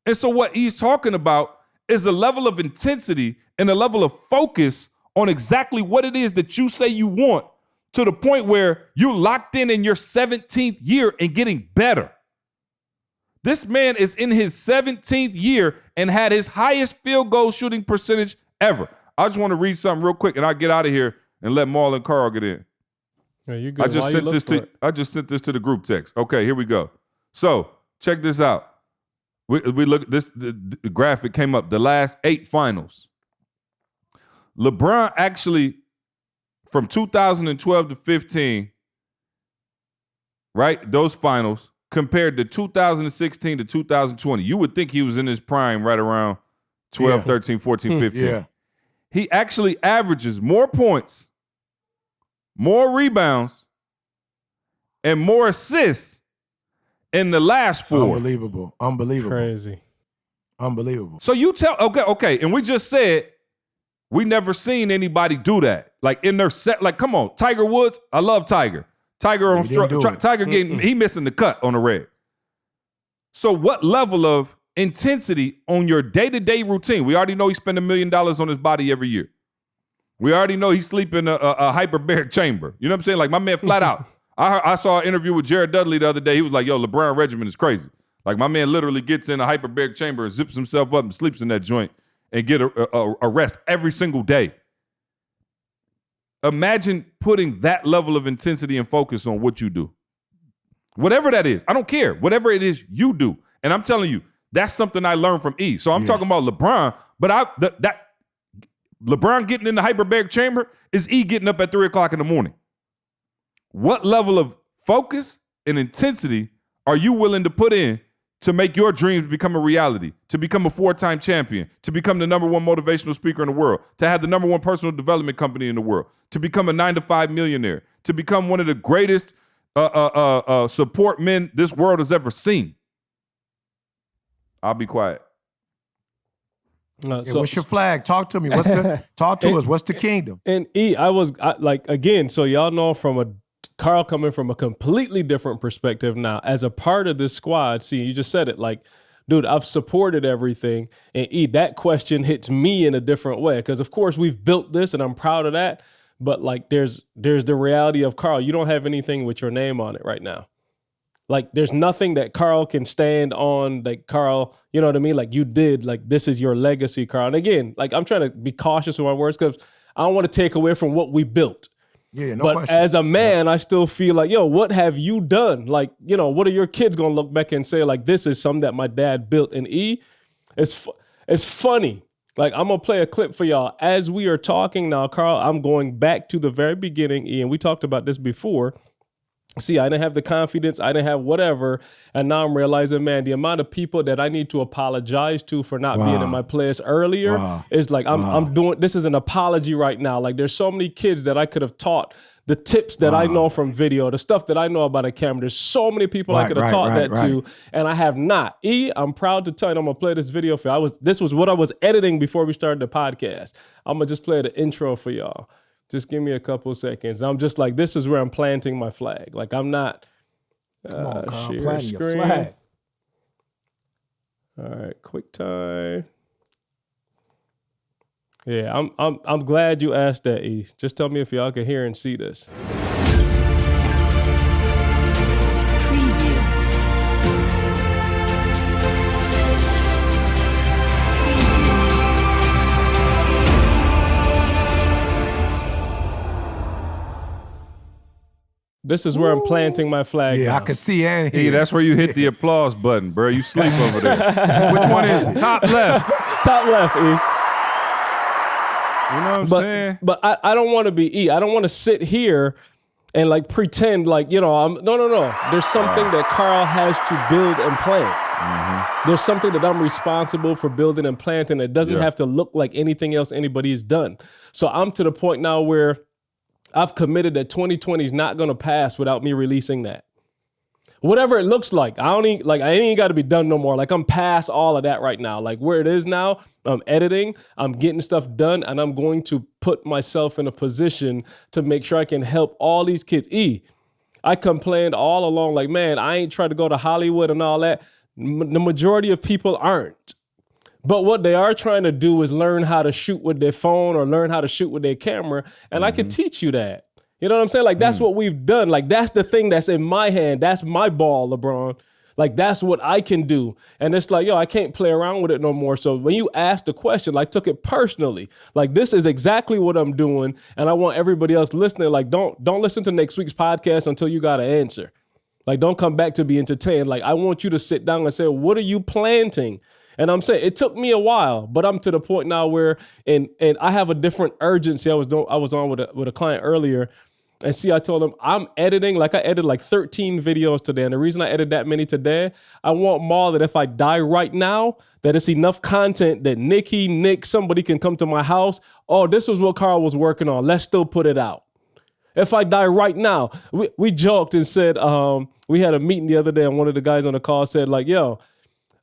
And so what he's talking about is a level of intensity and a level of focus on exactly what it is that you say you want, to the point where you locked in your 17th year and getting better. This man is in his 17th year and had his highest field goal shooting percentage ever. I just want to read something real quick and I'll get out of here and let Maul and Carl get in. Yeah, you good. I just sent this to the group text. Okay, here we go. So check this out. We look at this, the graphic came up, the last 8 finals. LeBron actually, from 2012 to 15, right, those finals, compared to 2016 to 2020, you would think he was in his prime right around 12, 13, 14, 15. Yeah. He actually averages more points, more rebounds, and more assists in the last 4. Unbelievable. Crazy. Unbelievable. So you tell, okay, and we just said we never seen anybody do that. Like in their set, like, come on, Tiger Woods, I love Tiger. Tiger getting, he missing the cut on the red. So what level of intensity on your day-to-day routine? We already know he spent $1 million on his body every year. We already know he sleep in a hyperbaric chamber. You know what I'm saying? Like my man flat out. I saw an interview with Jared Dudley the other day. He was like, yo, LeBron regimen is crazy. Like my man literally gets in a hyperbaric chamber and zips himself up and sleeps in that joint and get a rest every single day. Imagine putting that level of intensity and focus on what you do. Whatever that is, I don't care. Whatever it is you do. And I'm telling you, that's something I learned from E. So I'm talking about LeBron, but that LeBron getting in the hyperbaric chamber is E getting up at 3 o'clock in the morning. What level of focus and intensity are you willing to put in to make your dreams become a reality, to become a 4-time champion, to become the #1 motivational speaker in the world, to have the #1 personal development company in the world, to become a 9-to-5 millionaire, to become one of the greatest support men this world has ever seen? I'll be quiet. What's your flag? Talk to me. Talk to us. What's the kingdom? And E, again, so y'all know Carl coming from a completely different perspective now as a part of this squad. See, you just said it, like, dude, I've supported everything. And E, that question hits me in a different way. Because of course we've built this and I'm proud of that. But like there's the reality of Carl. You don't have anything with your name on it right now. Like there's nothing that Carl can stand on, like Carl, you know what I mean? Like you did, like this is your legacy, Carl. And again, like I'm trying to be cautious with my words because I don't want to take away from what we built. Yeah, no but question. As a man, I still feel like, yo, what have you done? Like, you know, what are your kids going to look back and say, like, this is something that my dad built? And E, it's funny. Like, I'm going to play a clip for y'all. As we are talking now, Carl, I'm going back to the very beginning, E, and we talked about this before. See, I didn't have the confidence. I didn't have whatever. And now I'm realizing, man, the amount of people that I need to apologize to for not being in my place earlier is like, I'm doing, this is an apology right now. Like there's so many kids that I could have taught the tips that I know from video, the stuff that I know about a camera. There's so many people I could have taught that to, and I have not. E, I'm proud to tell you, I'm going to play this video for you. This was what I was editing before we started the podcast. I'm going to just play the intro for y'all. Just give me a couple seconds. I'm just like, this is where I'm planting my flag. Like I'm not Come on, Carl, share planting screen. your flag. All right, quick time. Yeah, I'm glad you asked that, E. Just tell me if y'all can hear and see this. This is where I'm planting my flag. Yeah, now. I can see and hear. E, that's where you hit the applause button, bro. You sleep over there. Which one is it? Top left. Top left, E. You know what I'm saying? But I don't want to be E. I don't want to sit here and like pretend like, you know, no. There's something that Carl has to build and plant. Mm-hmm. There's something that I'm responsible for building and planting. It doesn't have to look like anything else anybody has done. So I'm to the point now where I've committed that 2020 is not going to pass without me releasing that. whatever it looks like. I ain't got to be done no more. Like I'm past all of that right now. Like where it is now, I'm editing, I'm getting stuff done, and I'm going to put myself in a position to make sure I can help all these kids. I complained all along, like, man, I ain't trying to go to Hollywood and all that. The majority of people aren't. But what they are trying to do is learn how to shoot with their phone or learn how to shoot with their camera. And I can teach you that. You know what I'm saying? Like, that's what we've done. Like, that's the thing that's in my hand. That's my ball, LeBron. Like, that's what I can do. And it's like, yo, I can't play around with it no more. So when you asked the question, like, took it personally. Like, this is exactly what I'm doing. And I want everybody else listening, like, don't listen to next week's podcast until you got an answer. Like, don't come back to be entertained. Like, I want you to sit down and say, what are you planting? And I'm saying it took me a while, but I'm to the point now where, and I have a different urgency. I was on with a client earlier, and I told him I'm editing. Like I edited like 13 videos today, and the reason I edited that many today, I want Maul that if I die right now, that it's enough content that Nick, somebody can come to my house. Oh, this was what Carl was working on. Let's still put it out. If I die right now, we joked and said we had a meeting the other day, and one of the guys on the call said like, yo,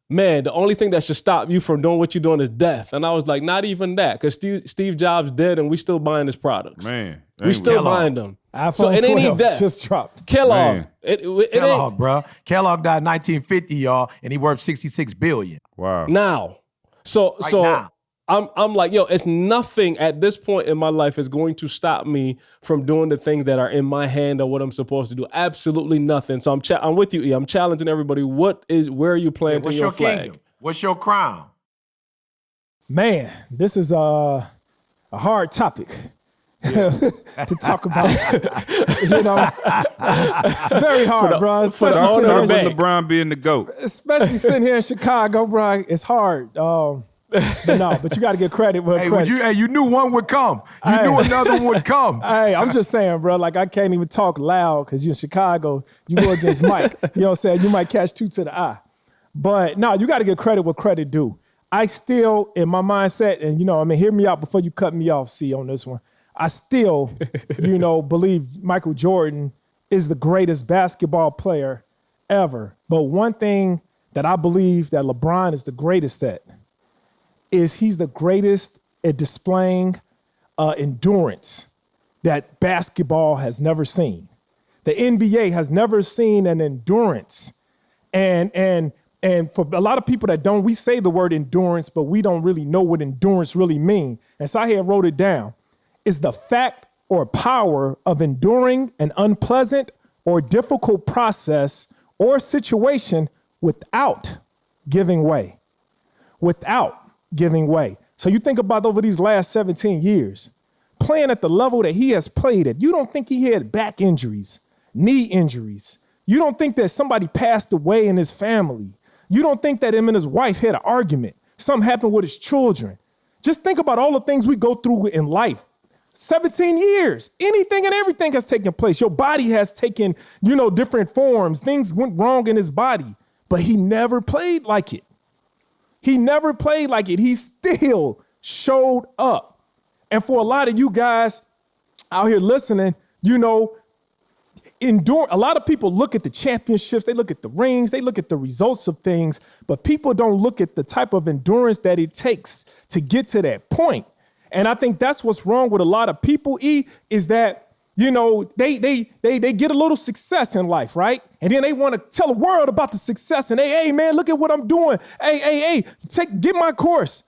man, the only thing that should stop you from doing what you're doing is death. And I was like, not even that, because Steve Jobs dead and we still buying his products. Man. We still buying them. iPhone So it ain't 12 even that. just dropped. Kellogg. Man. It Kellogg, ain't bro. Kellogg died in 1950, y'all, and he worth $66 billion. Wow. now. So now. I'm like, yo, it's nothing at this point in my life is going to stop me from doing the things that are in my hand or what I'm supposed to do. Absolutely nothing. So I'm with you, E. I'm challenging everybody. Where are you planting What's your your flag? kingdom? What's your crown? Man, this is a hard topic to talk about. You know, very hard, bro. Especially All owner starts of with bank. LeBron being the GOAT. especially sitting here in Chicago, bro. It's hard. But you got to get credit where Hey, credit. you knew one would come. You knew another one would come. Hey, I'm just saying, bro, like I can't even talk loud because you're in Chicago. You go against Mike. You know what I'm saying? You might catch 2 to the eye. But no, you got to give credit where credit due. I still, in my mindset, and hear me out before you cut me off, C, on this one. I still, believe Michael Jordan is the greatest basketball player ever. But one thing that I believe that LeBron is the greatest at is he's the greatest at displaying endurance that basketball has never seen. The NBA has never seen an endurance. And for a lot of people that don't, we say the word endurance, but we don't really know what endurance really means. And so I here wrote it down. It's the fact or power of enduring an unpleasant or difficult process or situation without giving way. Without giving way. So you think about over these last 17 years, playing at the level that he has played at, you don't think he had back injuries, knee injuries. You don't think that somebody passed away in his family. You don't think that him and his wife had an argument. Something happened with his children. Just think about all the things we go through in life. 17 years, anything and everything has taken place. Your body has taken, different forms. Things went wrong in his body, but he never played like it. He never played like it. He still showed up. And for a lot of you guys out here listening, a lot of people look at the championships, they look at the rings, they look at the results of things, but people don't look at the type of endurance that it takes to get to that point. And I think that's what's wrong with a lot of people, E, is that, they get a little success in life, right? And then they want to tell the world about the success and, hey, man, look at what I'm doing. Hey, get my course.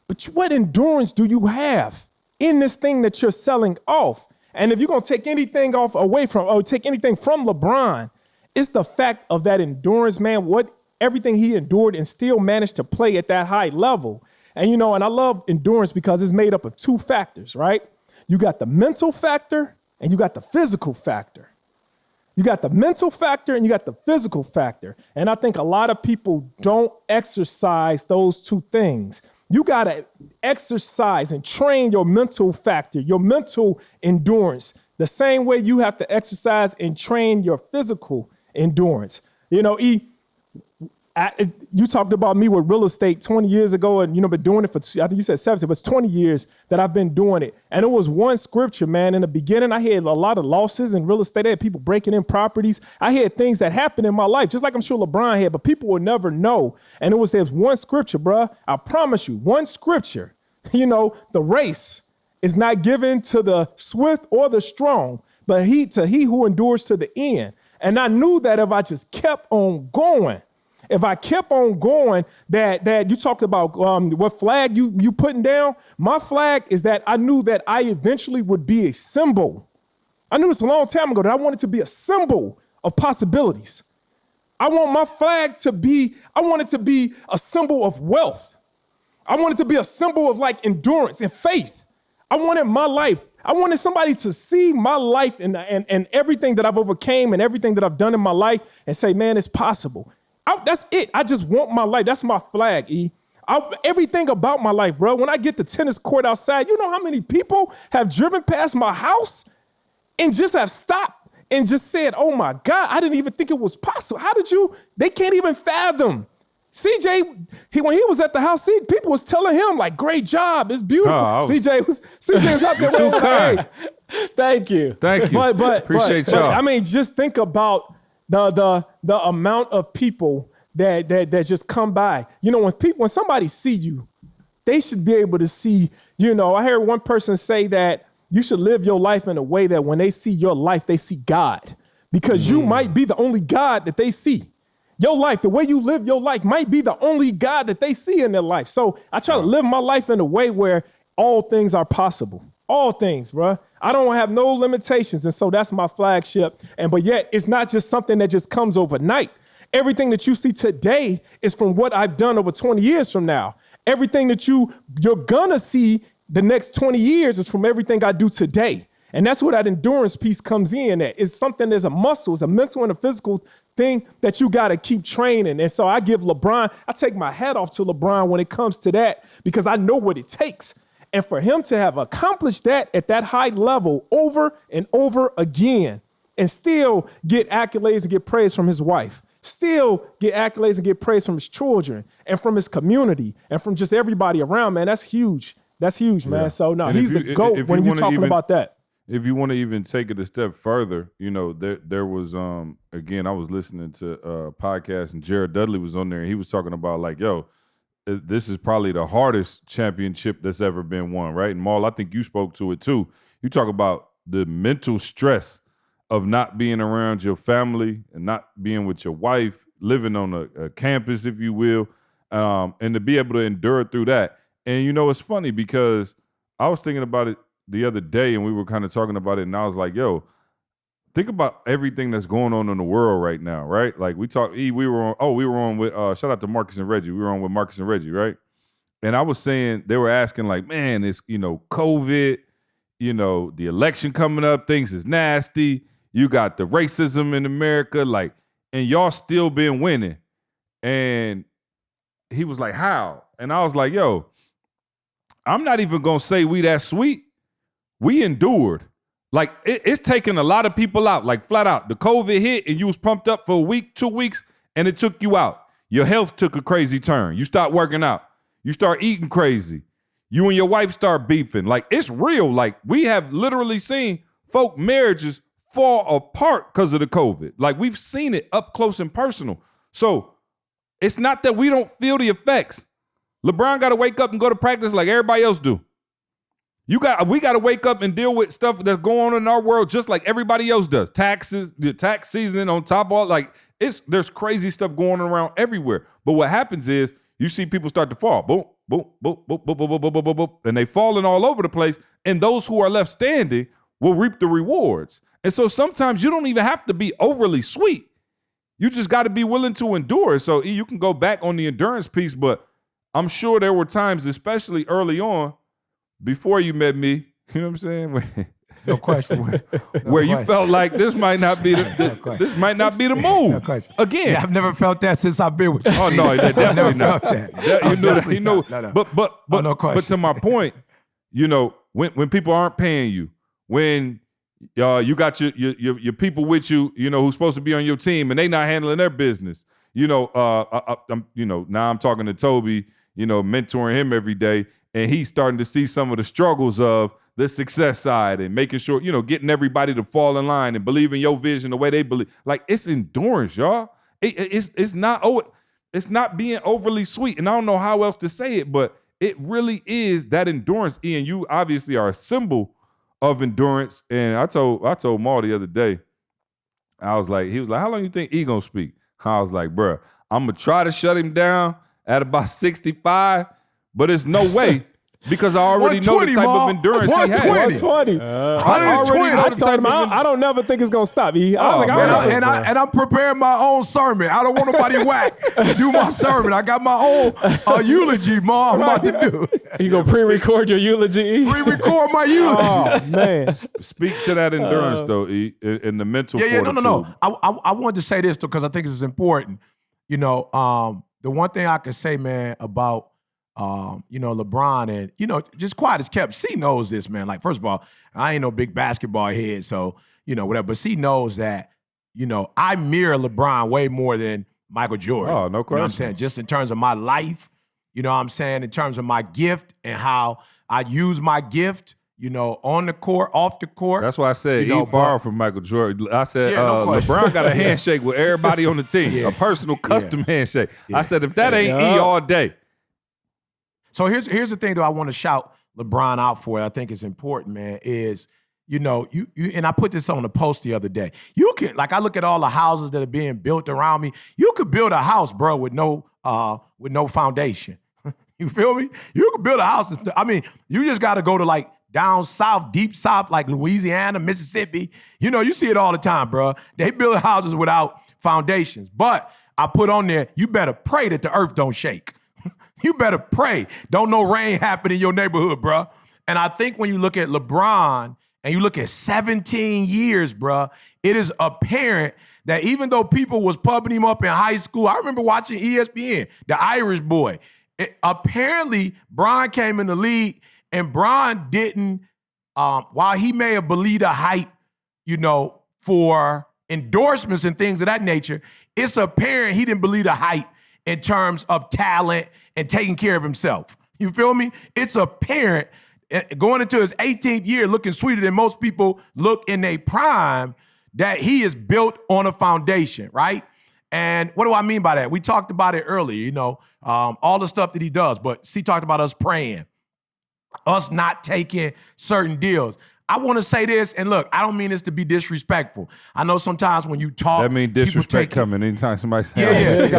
But what endurance do you have in this thing that you're selling off? And if you're going to take anything take anything from LeBron, it's the fact of that endurance, man, everything he endured and still managed to play at that high level. And, and I love endurance because it's made up of 2 factors, right? You got the mental factor and you got the physical factor. You got the mental factor and you got the physical factor. And I think a lot of people don't exercise those 2 things. You got to exercise and train your mental factor, your mental endurance, the same way you have to exercise and train your physical endurance. You talked about me with real estate 20 years ago, and been doing it for, I think you said 70, but it's 20 years that I've been doing it. And it was one scripture, man. In the beginning, I had a lot of losses in real estate. I had people breaking in properties. I had things that happened in my life, just like I'm sure LeBron had, but people will never know. And there's one scripture, bruh. I promise you, one scripture. The race is not given to the swift or the strong, but he who endures to the end. And I knew that if I just kept on going, if I kept on going, that you talked about what flag you putting down. My flag is that I knew that I eventually would be a symbol. I knew this a long time ago that I wanted to be a symbol of possibilities. I want my flag to be, I want it to be a symbol of wealth. I want it to be a symbol of like endurance and faith. I wanted my life. I wanted somebody to see my life and everything that I've overcame and everything that I've done in my life and say, man, it's possible. That's it. I just want my life. That's my flag, E. Everything about my life, bro. When I get the tennis court outside, you know how many people have driven past my house and just have stopped and just said, oh my God, I didn't even think it was possible. How did you? They can't even fathom. CJ, when he was at the house, people was telling him like, great job, it's beautiful. CJ was out there. Too kind. Hey, thank you. Appreciate y'all. I mean, just think about the amount of people that just come by. When somebody see you, they should be able to see. I heard one person say that you should live your life in a way that when they see your life, they see God, because you might be the only God that they see. Your life, the way you live your life might be the only God that they see in their life. So I try to live my life in a way where all things are possible. All things, bro. I don't have no limitations. And so that's my flagship. But yet it's not just something that just comes overnight. Everything that you see today is from what I've done over 20 years from now. Everything that you're gonna see the next 20 years is from everything I do today. And that's where that endurance piece comes in at. It's something that's a muscle, it's a mental and a physical thing that you got to keep training. And so I take my hat off to LeBron when it comes to that, because I know what it takes. And for him to have accomplished that at that high level over and over again, and still get accolades and get praise from his wife, still get accolades and get praise from his children and from his community and from just everybody around, man, that's huge. That's huge, man. So no, he's the GOAT when you're talking about that. If you want to even take it a step further, there was, again, I was listening to a podcast and Jared Dudley was on there and he was talking about like, yo, this is probably the hardest championship that's ever been won, right? And Maul, I think you spoke to it too. You talk about the mental stress of not being around your family and not being with your wife, living on a campus, if you will, and to be able to endure through that. And, it's funny because I was thinking about it the other day and we were kind of talking about it and I was like, yo, think about everything that's going on in the world right now, right? Like we were on with, shout out to Marcus and Reggie. We were on with Marcus and Reggie, right? And I was saying, they were asking like, man, it's, COVID, the election coming up, things is nasty. You got the racism in America, like, and y'all still been winning. And he was like, how? And I was like, yo, I'm not even going to say we that sweet. We endured. Like, it's taken a lot of people out, like flat out. The COVID hit and you was pumped up for a week, 2 weeks, and it took you out. Your health took a crazy turn. You start working out. You start eating crazy. You and your wife start beefing. Like, it's real. Like, we have literally seen folk marriages fall apart because of the COVID. Like, we've seen it up close and personal. So it's not that we don't feel the effects. LeBron got to wake up and go to practice like everybody else do. We got to wake up and deal with stuff that's going on in our world just like everybody else does. Taxes, the tax season on top of all, there's crazy stuff going around everywhere. But what happens is you see people start to fall. Boom, boom, boom, boom, boom, boom, boom, boom, boom, boom, boom. And they falling all over the place. And those who are left standing will reap the rewards. And so sometimes you don't even have to be overly sweet. You just got to be willing to endure. So you can go back on the endurance piece, but I'm sure there were times, especially early on, before you met me, you know what I'm saying? No question. Where you felt like this might not be this might not be the move. No question. Again, yeah, I've never felt that since I've been with you. Oh no, definitely not. Felt that. You know, No. But no question. But to my point, when people aren't paying you, when You got your people with you, who's supposed to be on your team, and they not handling their business. Now I'm talking to Toby, mentoring him every day, and he's starting to see some of the struggles of the success side and making sure, getting everybody to fall in line and believe in your vision the way they believe. Like, it's endurance, y'all. It's not being overly sweet, and I don't know how else to say it, but it really is that endurance. Ian, you obviously are a symbol of endurance. And I told Maul the other day, he was like, how long you think he gonna speak? I was like, bro, I'm gonna try to shut him down at about 65, but it's no way. Because I already know the type of endurance he has. 120. I don't never think it's gonna stop. I'm preparing my own sermon. I don't want nobody whack do my sermon. I got my own eulogy, Ma. I'm about to do. You gonna pre-record your eulogy? Pre-record my eulogy. Oh man. Speak to that endurance though, E, and the mental fortitude. No. I wanted to say this though because I think it's important. The one thing I can say, man, about LeBron and, just quiet as kept. C knows this, man. Like, first of all, I ain't no big basketball head, so, whatever. But C knows that, I mirror LeBron way more than Michael Jordan. Oh, no question. You know what I'm saying? Just in terms of my life, in terms of my gift and how I use my gift, on the court, off the court. That's why I said he borrowed from Michael Jordan. I said LeBron got a handshake with everybody on the team, a personal custom handshake. Yeah. I said, if that ain't E all day. So here's the thing, though. I want to shout LeBron out for. I think it's important, man. Is you and I put this on a post the other day. You can I look at all the houses that are being built around me. You could build a house, bro, with no foundation. You feel me? You could build a house. You just got to go to down south, deep south, like Louisiana, Mississippi. You see it all the time, bro. They build houses without foundations. But I put on there, you better pray that the earth don't shake. You better pray. Don't no rain happen in your neighborhood, bro. And I think when you look at LeBron and you look at 17 years, bro, it is apparent that even though people was pumping him up in high school, I remember watching ESPN, the Irish boy. Apparently, Bron came in the league and Bron didn't, while he may have believed the hype, for endorsements and things of that nature, it's apparent he didn't believe the hype in terms of talent and taking care of himself. You feel me? It's apparent going into his 18th year looking sweeter than most people look in their prime that he is built on a foundation, right? And what do I mean by that? We talked about it earlier, all the stuff that he does, but C talked about us praying, us not taking certain deals. I want to say this, and look, I don't mean this to be disrespectful. I know sometimes when you talk, that means disrespect coming anytime somebody says.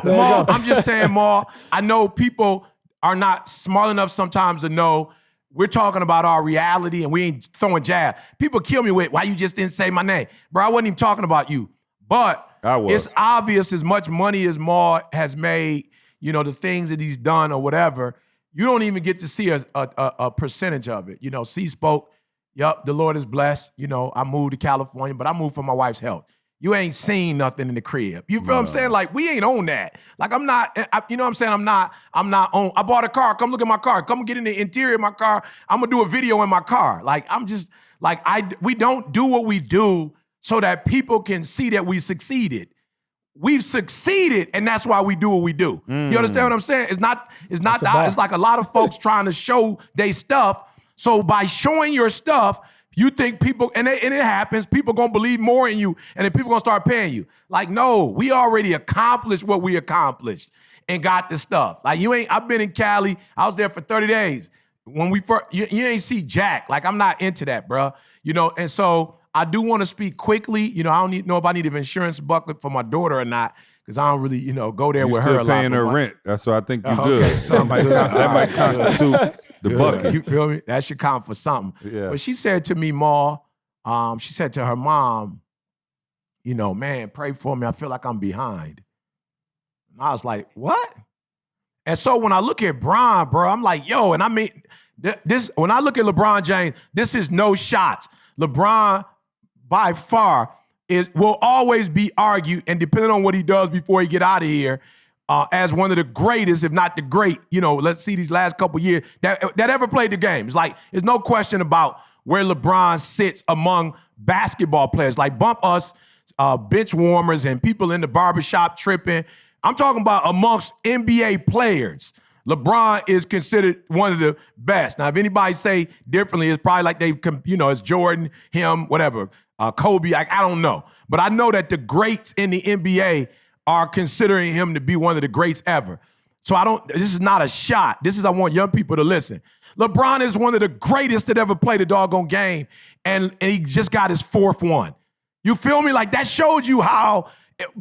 Ma, I'm just saying, Ma, I know people are not smart enough sometimes to know we're talking about our reality and we ain't throwing jab. People kill me with, why you just didn't say my name? Bro, I wasn't even talking about you. But it's obvious as much money as Ma has made, the things that he's done or whatever, you don't even get to see a percentage of it. C spoke. Yup, the Lord is blessed. I moved to California, but I moved for my wife's health. You ain't seen nothing in the crib. You feel what I'm saying? Like, we ain't on that. Like, I'm not, you know what I'm saying? I'm not on, I bought a car. Come look at my car. Come get in the interior of my car. I'm going to do a video in my car. Like, I'm just, we don't do what we do so that people can see that we succeeded. We've succeeded, and that's why we do what we do. You understand what I'm saying? It's like a lot of folks trying to show they stuff. So by showing your stuff, you think people, and it happens, people gonna believe more in you, and then people gonna start paying you. Like, no, we already accomplished what we accomplished and got the stuff. Like, I've been in Cali, I was there for 30 days. When we first, you ain't see Jack. Like, I'm not into that, bro. And so I do want to speak quickly. I don't know if I need an insurance bucket for my daughter or not, because I don't really, go there with her a lot. You're still paying her rent. That's why I think you're good. Okay, so that might constitute the bucket. You feel me? That should count for something. Yeah. But she said to me, Ma, she said to her mom, man, pray for me. I feel like I'm behind. And I was like, what? And so when I look at Bron, bro, I'm like, yo, and I mean, this. When I look at LeBron James, this is no shots. LeBron, by far, will always be argued, and depending on what he does before he get out of here, as one of the greatest, if not the great, let's see these last couple years that ever played the game. It's like, there's no question about where LeBron sits among basketball players. Like bump us bench warmers and people in the barbershop tripping. I'm talking about amongst NBA players. LeBron is considered one of the best. Now, if anybody say differently, it's probably like it's Jordan, him, whatever, Kobe. I don't know. But I know that the greats in the NBA are considering him to be one of the greats ever. So this is not a shot. I want young people to listen. LeBron is one of the greatest that ever played a doggone game, and he just got his 4th one. You feel me? Like that showed you how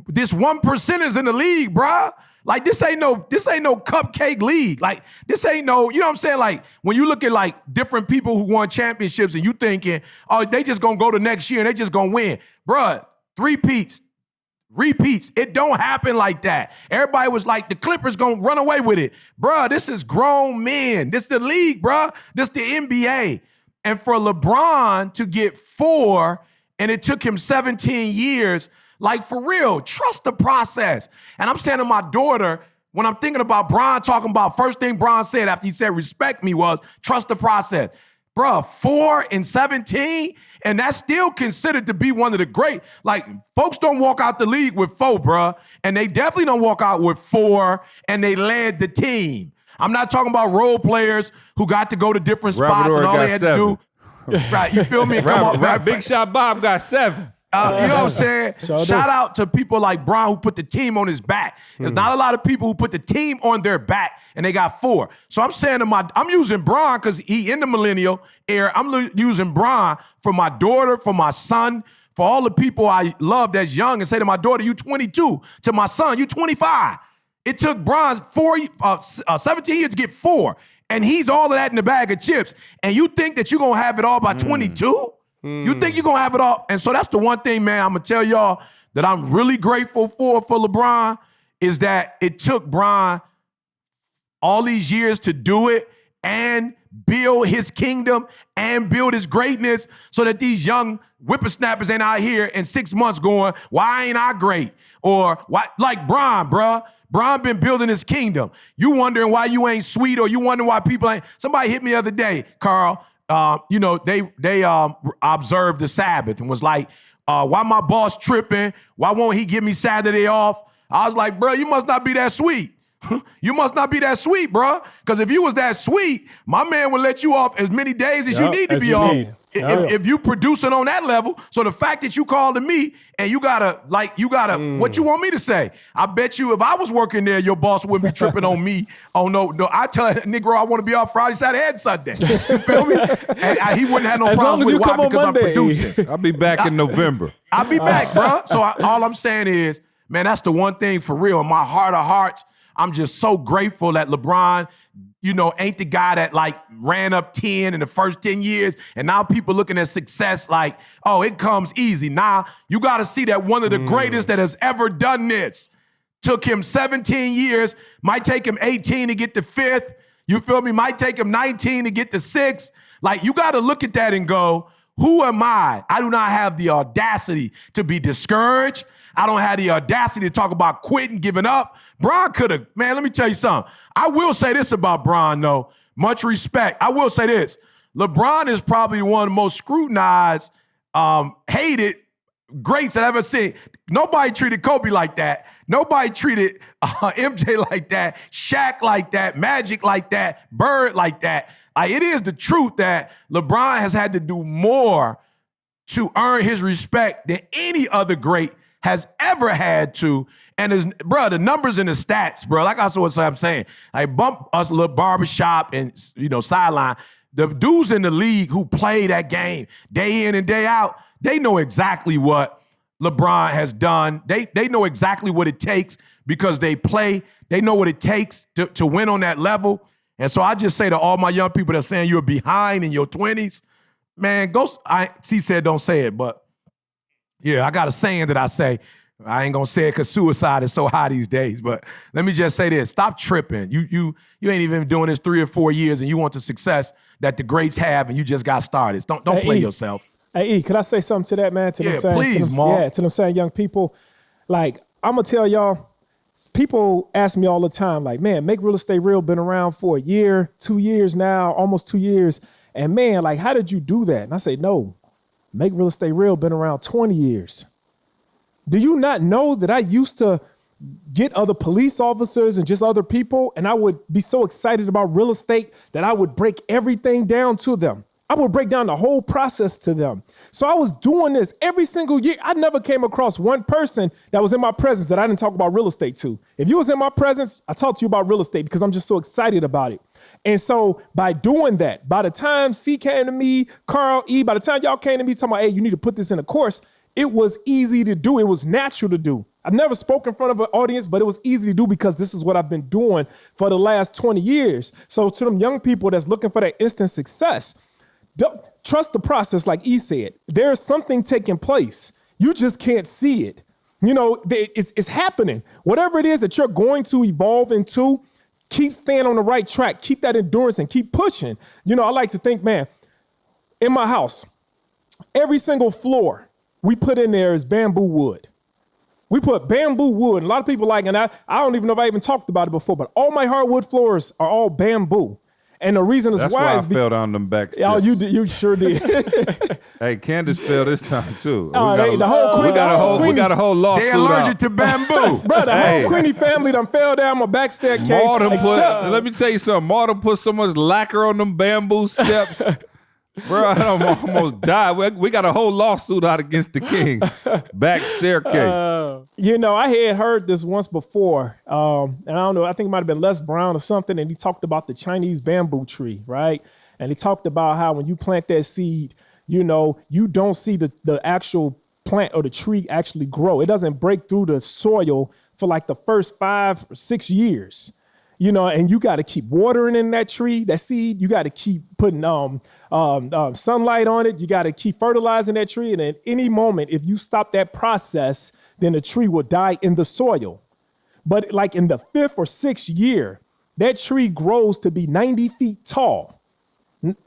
this 1% is in the league, bruh. Like this ain't no cupcake league. Like this ain't no, you know what I'm saying? Like when you look at like different people who won championships and you thinking, oh, they just gonna go to next year and they just gonna win. Bruh, repeats. It don't happen like that. Everybody was like, the Clippers gonna run away with it. Bruh, this is grown men. This the league, bruh. This the NBA. And for LeBron to get 4, and it took him 17 years, like, for real, trust the process. And I'm saying to my daughter, when I'm thinking about Bron talking about, first thing Bron said after he said respect me was trust the process. Bruh, 4 and 17, and that's still considered to be one of the great. Like, folks don't walk out the league with 4, bruh, and they definitely don't walk out with 4, and they led the team. I'm not talking about role players who got to go to different spots and all they had 7. To do. Right, you feel me? Come on, Big Shot Bob got 7. You know what I'm saying? Shout out to people like Bron who put the team on his back. There's not a lot of people who put the team on their back and they got 4. So I'm saying I'm using Bron because he in the millennial era. I'm using Bron for my daughter, for my son, for all the people I love that's young, and say to my daughter, you 22. To my son, you 25. It took Bron 17 years to get 4. And he's all of that in the bag of chips. And you think that you're going to have it all by 22? You think you're going to have it all? And so that's the one thing, man, I'm going to tell y'all that I'm really grateful for LeBron is that it took Bron all these years to do it and build his kingdom and build his greatness so that these young whippersnappers ain't out here in 6 months going, why ain't I great? Or why, like Bron, bruh. Bron been building his kingdom. You wondering why you ain't sweet, or you wondering why people ain't. Somebody hit me the other day, Carl. They observed the Sabbath and was like, why my boss tripping? Why won't he give me Saturday off? I was like, bro, you must not be that sweet. You must not be that sweet, bro. Because if you was that sweet, my man would let you off as many days as you need to be off. If you producing on that level, so the fact that you called to me and you gotta, what you want me to say? I bet you if I was working there, your boss wouldn't be tripping on me. Oh no, I tell that Negro I want to be off Friday, Saturday, and Sunday. You feel me? And he wouldn't have no problem with why because I'm producing. I'll be back in November. I'll be back, bro. So all I'm saying is, man, that's the one thing for real. In my heart of hearts, I'm just so grateful that LeBron, ain't the guy that ran up 10 in the first 10 years. And now people looking at success like, oh, it comes easy. Nah, you got to see that one of the greatest that has ever done this took him 17 years, might take him 18 to get the 5th. You feel me? Might take him 19 to get the 6th. Like, you got to look at that and go, who am I? I do not have the audacity to be discouraged. I don't have the audacity to talk about quitting, giving up. Bron could have, man, let me tell you something. I will say this about Bron, though. Much respect. I will say this. LeBron is probably one of the most scrutinized, hated greats I've ever seen. Nobody treated Kobe like that. Nobody treated MJ like that, Shaq like that, Magic like that, Bird like that. It is the truth that LeBron has had to do more to earn his respect than any other great has ever had to. And the numbers and the stats, bro, like I what I'm saying, I bump us a little barbershop and, sideline. The dudes in the league who play that game day in and day out, they know exactly what LeBron has done. They know exactly what it takes because they play. They know what it takes to win on that level. And so I just say to all my young people that are saying you're behind in your 20s, man, he said don't say it, but yeah, I got a saying that I say. I ain't gonna say it because suicide is so high these days, but let me just say this. Stop tripping. You ain't even doing this 3 or 4 years and you want the success that the greats have and you just got started. Don't play yourself. Hey, E, could I say something to that, man? Please, Maul. To them saying young people, I'm going to tell y'all, people ask me all the time, like, man, Make Real Estate Real been around for a year, 2 years now, almost 2 years. And man, like, how did you do that? And I say, no, Make Real Estate Real been around 20 years. Do you not know that I used to get other police officers and just other people, and I would be so excited about real estate that I would break everything down to them. I would break down the whole process to them. So I was doing this every single year. I never came across one person that was in my presence that I didn't talk about real estate to. If you was in my presence, I talked to you about real estate because I'm just so excited about it. And so by doing that, by the time C came to me, Carl, E, by the time y'all came to me talking about, hey, you need to put this in a course, it was easy to do. It was natural to do. I've never spoken in front of an audience, but it was easy to do because this is what I've been doing for the last 20 years. So to them young people that's looking for that instant success, don't trust the process. Like E said, there's something taking place. You just can't see it. You know, it's happening. Whatever it is that you're going to evolve into, keep staying on the right track. Keep that endurance and keep pushing. You know, I like to think, man, in my house, every single floor we put in there is bamboo wood. We put bamboo wood. And a lot of people like, and I don't even know if I even talked about it before, but all my hardwood floors are all bamboo. And the reason is why is I fell down them back steps. Oh, you sure did. Hey, Candace fell this time too. Oh, we got a whole lawsuit. They allergic to bamboo. Bro, the whole Queenie family done fell down my back staircase. Let me tell you something. Martin put so much lacquer on them bamboo steps. Bro, I almost died. We got a whole lawsuit out against the Kings. Back staircase. You know, I had heard this once before, and I don't know, I think it might have been Les Brown or something, and he talked about the Chinese bamboo tree, right? And he talked about how when you plant that seed, you know, you don't see the actual plant or the tree actually grow. It doesn't break through the soil for like the first 5 or 6 years. You know, and you got to keep watering in that tree, that seed. You got to keep putting sunlight on it. You got to keep fertilizing that tree. And at any moment, if you stop that process, then the tree will die in the soil. But like in the 5th or 6th year, that tree grows to be 90 feet tall.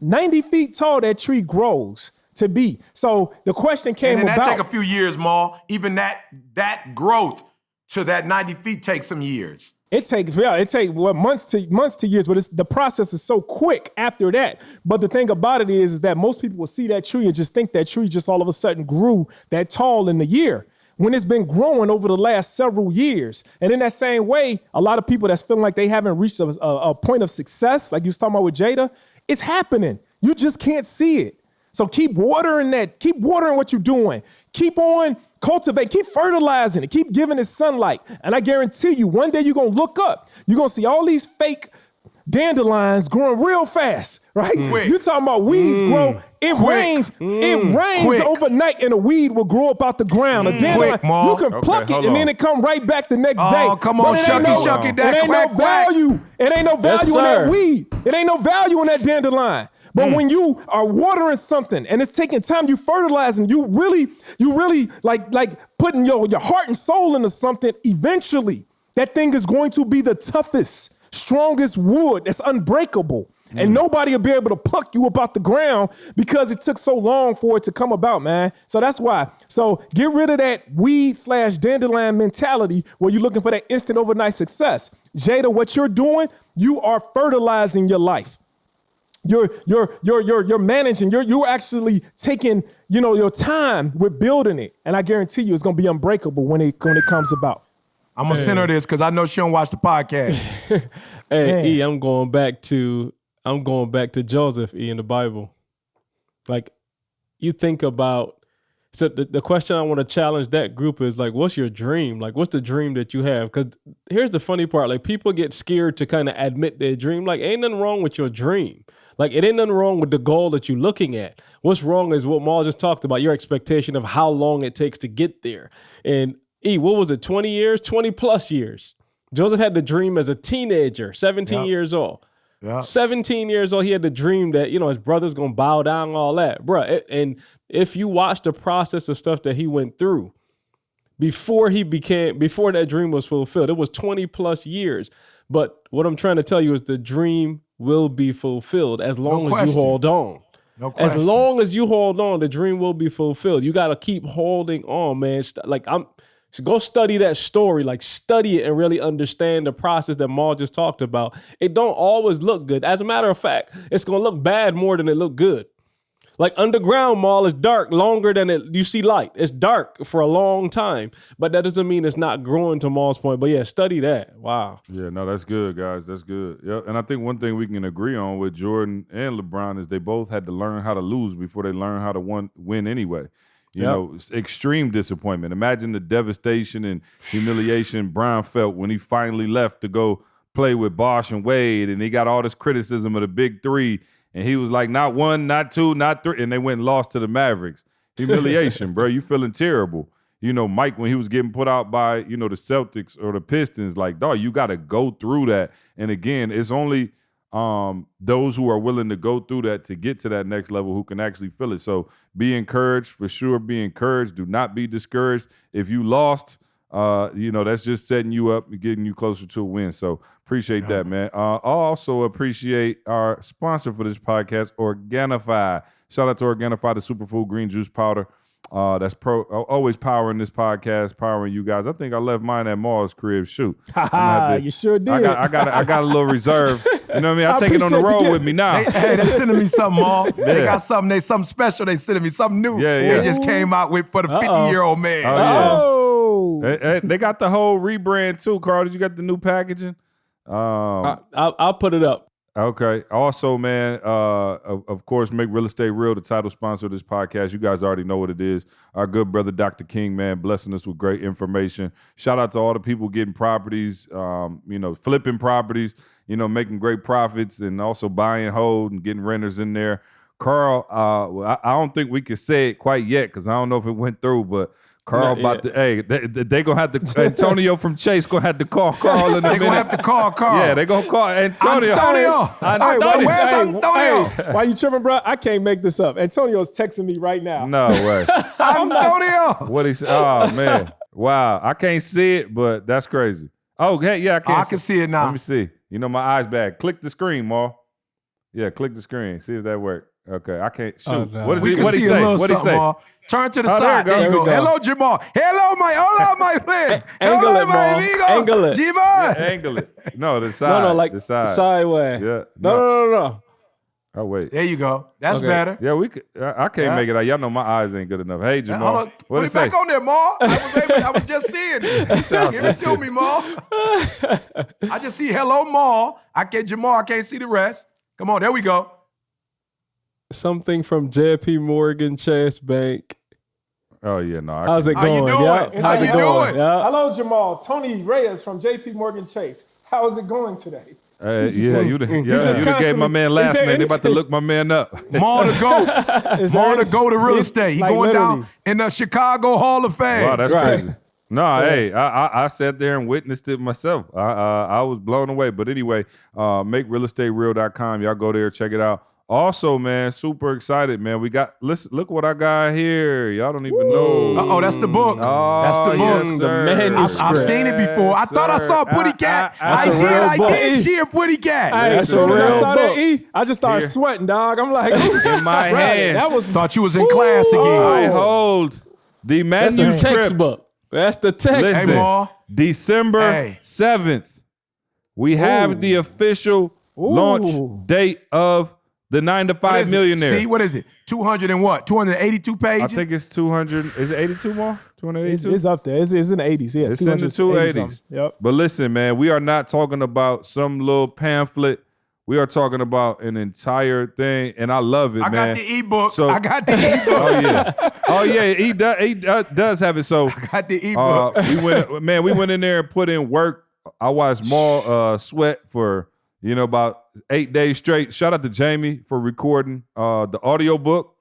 90 feet tall, that tree grows to be. So the question came about. And that take a few years, Ma. Even that growth to that 90 feet takes some years. It takes months to years, but the process is so quick after that. But the thing about it is that most people will see that tree and just think that tree just all of a sudden grew that tall in a year, when it's been growing over the last several years. And in that same way, a lot of people that's feeling like they haven't reached a point of success, like you was talking about with Jada, it's happening. You just can't see it. So keep watering that. Keep watering what you're doing. Keep on cultivate. Keep fertilizing it. Keep giving it sunlight. And I guarantee you, one day you're going to look up. You're going to see all these fake dandelions growing real fast, right? You talking about weeds grow. It rains overnight and a weed will grow up out the ground. A dandelion, you can pluck it and then it come right back the next day. Oh, come on, shucky, it ain't no value. It ain't no value in that weed. It ain't no value in that dandelion. But when you are watering something and it's taking time, you fertilizing, you really like putting your heart and soul into something, eventually that thing is going to be the toughest, strongest wood that's unbreakable. And nobody will be able to pluck you up out the ground because it took so long for it to come about, man. So that's why. So get rid of that weed/dandelion mentality where you're looking for that instant overnight success. Jada, what you're doing, you are fertilizing your life. You're managing. You're actually taking, your time with building it. And I guarantee you it's going to be unbreakable when it comes about. I'm going to send her this because I know she don't watch the podcast. E, I'm going back to Joseph, E, in the Bible. Like, you think about, so the question I want to challenge that group is like, what's your dream? Like, what's the dream that you have? Because here's the funny part. Like, people get scared to kind of admit their dream. Like, ain't nothing wrong with your dream. Like, it ain't nothing wrong with the goal that you're looking at. What's wrong is what Maul just talked about, your expectation of how long it takes to get there. And E, what was it, 20 years? 20 plus years. Joseph had the dream as a teenager, 17 years old. Yeah. 17 years old, he had the dream that, his brother's going to bow down and all that. Bruh, and if you watch the process of stuff that he went through before that dream was fulfilled, it was 20 plus years. But what I'm trying to tell you is the dream will be fulfilled as long as you hold on. No question. As long as you hold on, the dream will be fulfilled. You got to keep holding on, man. Like, I'm So go study that story, like study it and really understand the process that Maul just talked about. It don't always look good. As a matter of fact, it's gonna look bad more than it look good. Like underground Maul is dark longer than you see light. It's dark for a long time, but that doesn't mean it's not growing to Maul's point. But yeah, study that. Wow. Yeah, no, that's good, guys. That's good. Yeah, and I think one thing we can agree on with Jordan and LeBron is they both had to learn how to lose before they learned how to win anyway. You know, extreme disappointment. Imagine the devastation and humiliation Bron felt when he finally left to go play with Bosh and Wade, and he got all this criticism of the big three, and he was like, not one, not two, not three, and they went and lost to the Mavericks. Humiliation, bro. You feeling terrible. You know, Mike, when he was getting put out by, the Celtics or the Pistons, like, dog, you got to go through that. And again, it's only those who are willing to go through that to get to that next level who can actually feel it. So be encouraged, for sure. Be encouraged. Do not be discouraged. If you lost, that's just setting you up and getting you closer to a win. So appreciate that, man. I also appreciate our sponsor for this podcast, Organifi. Shout out to Organifi, the superfood green juice powder. That's always powering this podcast, powering you guys. I think I left mine at Maul's crib. Shoot, You sure did. I got a little reserve. You know what I mean? I take it on the road with me now. They sending me something, Maul. They got something. Something special. They sending me something new. Yeah. They just came out with for the 50-year-old man. Oh. They got the whole rebrand too, Carl. Did you got the new packaging? I'll put it up. Okay. Also, man, of course, Make Real Estate Real, the title sponsor of this podcast. You guys already know what it is. Our good brother, Dr. King, man, blessing us with great information. Shout out to all the people getting properties, flipping properties, making great profits, and also buying, hold, and getting renters in there. Carl, I don't think we can say it quite yet because I don't know if it went through, but Carl they gonna have to, Antonio from Chase gonna have to call Carl in a minute. They gonna have to call Carl. Yeah, they gonna call Antonio. Where's Antonio? Why you tripping, bro? I can't make this up. Antonio's texting me right now. No way. Antonio. What he said? Oh man, wow! I can't see it, but that's crazy. Oh, hey, yeah, I can see it now. Let me see. My eyes bad. Click the screen, Maul. Yeah, click the screen. See if that works. Okay, I can't shoot. Oh, no. What he say? What he say? Maul. Turn to the Oh, side. there you go. Hello, Jamal. Hola, my friend. Angle Hello, it, my Maul. amigo. Angle it. Jamal. Yeah, angle it. No, the side. No, like the side. Sideways. Yeah. No. Oh wait. There you go. That's Okay. better. Yeah, we could. I can't make it out. Y'all know my eyes ain't good enough. Hey, Jamal. Hold on. What Put it it say? back on there, Maul. I was just seeing it. sounds Give it just to good. me, Maul. I just see hello, Maul. Jamal. I can't see the rest. Come on, there we go. Something from JP Morgan Chase Bank. Oh yeah, no. How's it How you going? doing? Yeah. How How's you it going? doing? Yeah. Hello, Jamal. Tony Reyes from JP Morgan Chase. How is it going today? You done just gave my man constantly- last is there name. They about to anything- look my man up. Maul to go. Maul to go to real estate. He Like, going down literally. in the Chicago Hall of Fame. Wow, that's Right. crazy. No, hey, I sat there and witnessed it myself. I was blown away. But anyway, MakeRealEstateReal.com. Y'all go there, check it out. Also, man, super excited, man. Listen, look what I got here. Y'all don't even know. Uh-oh, that's the book. That's the book. yes, The sir. manuscript. I've seen it before. I thought I saw a Putty Cat. I did see a Putty Cat. Hey, That's as soon a as I real saw that book. E, I just started Here. sweating, dog. I'm like, In my bro, hands. that was Thought you was in class again. I hold the That's the manuscript. textbook. That's the text. Listen, Hey, Maul. December Hey. 7th, we have the official launch date of the 9 to 5 Millionaire. See, what is it? 200 and what? 282 pages? I think it's 200. Is it 82 more? 282? it's up there. It's in the 80s. Yeah, It's in the 280s. Yep. But listen, man, we are not talking about some little pamphlet. We are talking about an entire thing, and I love it, I man. got the ebook. So- I got the ebook. Oh yeah, he does have it. So I got the ebook. we went in there and put in work. I watched Maul sweat for about 8 days straight. Shout out to Jamie for recording the audio book.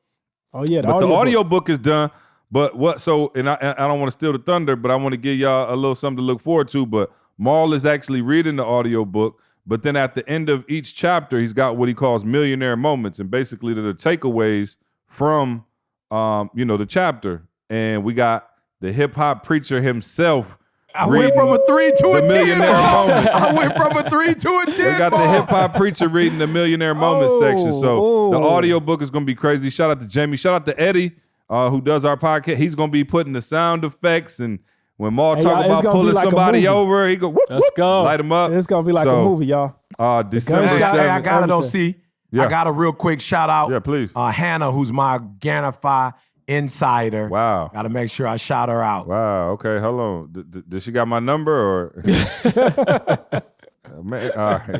Oh yeah, But the audio book is done. But I don't want to steal the thunder, but I want to give y'all a little something to look forward to. But Maul is actually reading the audio book. But then at the end of each chapter, he's got what he calls millionaire moments. And basically they're the takeaways from the chapter. And we got the hip hop preacher himself. I went from a 3 to a the 10. millionaire moment. I went from a 3 to a 10. We got the hip hop preacher reading the millionaire moment section. So the audio book is going to be crazy. Shout out to Jamie. Shout out to Eddie, who does our podcast. He's going to be putting the sound effects and When Maul Hey, talk y'all, it's about gonna be pulling like a somebody movie. over, he go, whoop, Let's whoop, go. light him up. It's gonna be like a movie, y'all. December Hey, gunshot- 7th. I got it on everything. C. Yeah. I got a real quick shout out. Yeah, please. Hannah, who's my Organifi insider. Wow. Got to make sure I shout her out. Wow. Okay, hold on. Does she got my number or? Man,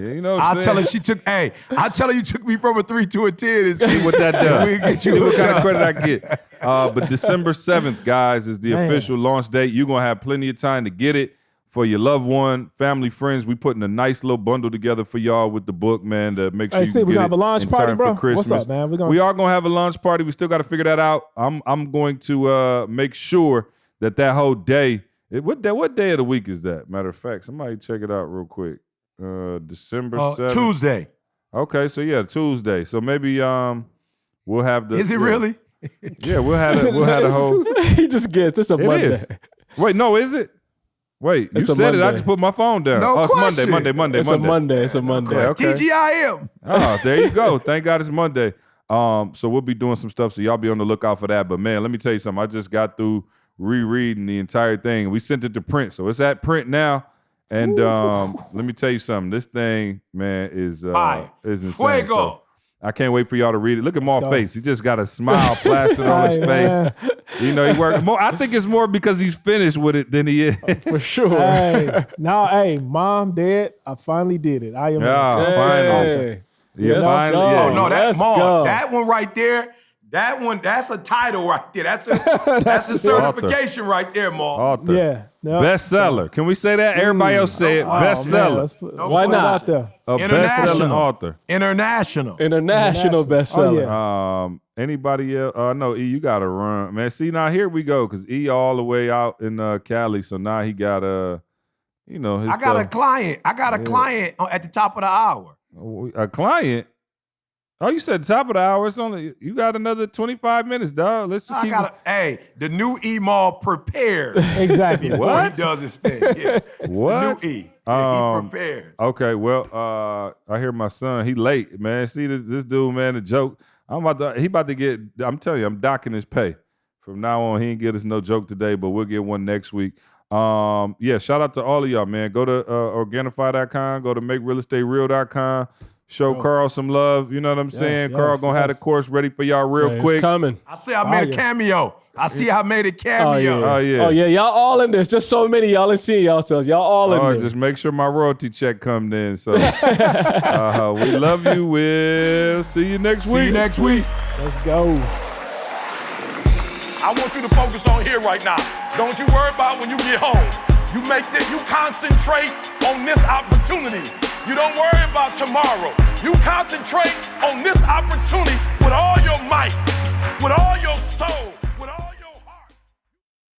you know what I'm I'll saying? tell her she took. Hey, I'll tell her you took me from a 3 to a 10 and see what that does. We get you See what hooked kind of up. credit I get. But December 7th, guys, is the official launch date. You're going to have plenty of time to get it for your loved one, family, friends. We putting a nice little bundle together for y'all with the book, man, to make sure Hey, you see, can we get gonna have it a launch in party, time bro? for Christmas. What's up, man? We are going to have a launch party. We still got to figure that out. I'm going to make sure that whole day, what day of the week is that? Matter of fact, somebody check it out real quick. December 7th. Tuesday. Okay, so yeah, Tuesday. So maybe we'll have the. Is it yeah. really? Yeah, we'll have a whole. He just gets. It's a It Monday. is. Wait, no, is it? Wait, you It's a said it. I Monday. just put my phone down. No oh, it's question. Monday. It's a Monday. It's a Monday. Yeah, okay. TGIM. Oh, there you go. Thank God it's Monday. So we'll be doing some stuff, so y'all be on the lookout for that. But man, let me tell you something. I just got through rereading the entire thing. We sent it to print, so it's at print now. And let me tell you something. This thing, man, is insane. Fuego. So I can't wait for y'all to read it. Look at Maul's go. face. He just got a smile plastered on his Hey, face. man. You know, he worked more. I think it's more because he's finished with it than he is. For sure. Hey, now, hey, mom, dad, I finally did it. I am. Yeah, a finally. author. Yeah, Let's finally. go. Yeah. Oh no, Let's that go. that one right there. That one, that's a title right there. That's a certification right there, Maul. Author. Yeah. Yep. Bestseller. Can we say that? Everybody else say it. Oh, man, Bestseller. let's put, No why question. not out there? A International. best-selling author. International. International bestseller. Oh, yeah. Anybody else? No, E, you got to run. Man, see, now here we go, because E all the way out in Cali, so now he got his I got a client. I got a client at the top of the hour. a client? Oh, you said top of the hour. It's only, you got another 25 minutes, dog. Let's I keep got hey, the new E Maul prepares. Exactly. before What? he does his thing. Yeah. It's What? the new E. Yeah, he prepares. Okay, well, I hear my son. He late, man. See this dude, man. The joke. He about to get. I'm telling you, I'm docking his pay. From now on, he ain't get us no joke today, but we'll get one next week. Yeah, shout out to all of y'all, man. Go to Organifi.com. Go to MakeRealEstateReal.com. Show Carl some love. You know what I'm saying? yes, Carl gonna have the yes. course ready for y'all real Hey, quick. It's coming. I see I made a yeah. cameo. I see I made a Oh cameo. yeah. Oh, yeah. Oh yeah. Y'all all in this. Just so many y'all ain't seeing yourselves. Y'all all in Oh, there. just make sure my royalty check come in. So we love you. We'll see you next See week. you next week. Let's go. I want you to focus on here right now. Don't you worry about when you get home. You concentrate on this opportunity. You don't worry about tomorrow. You concentrate on this opportunity with all your might, with all your soul.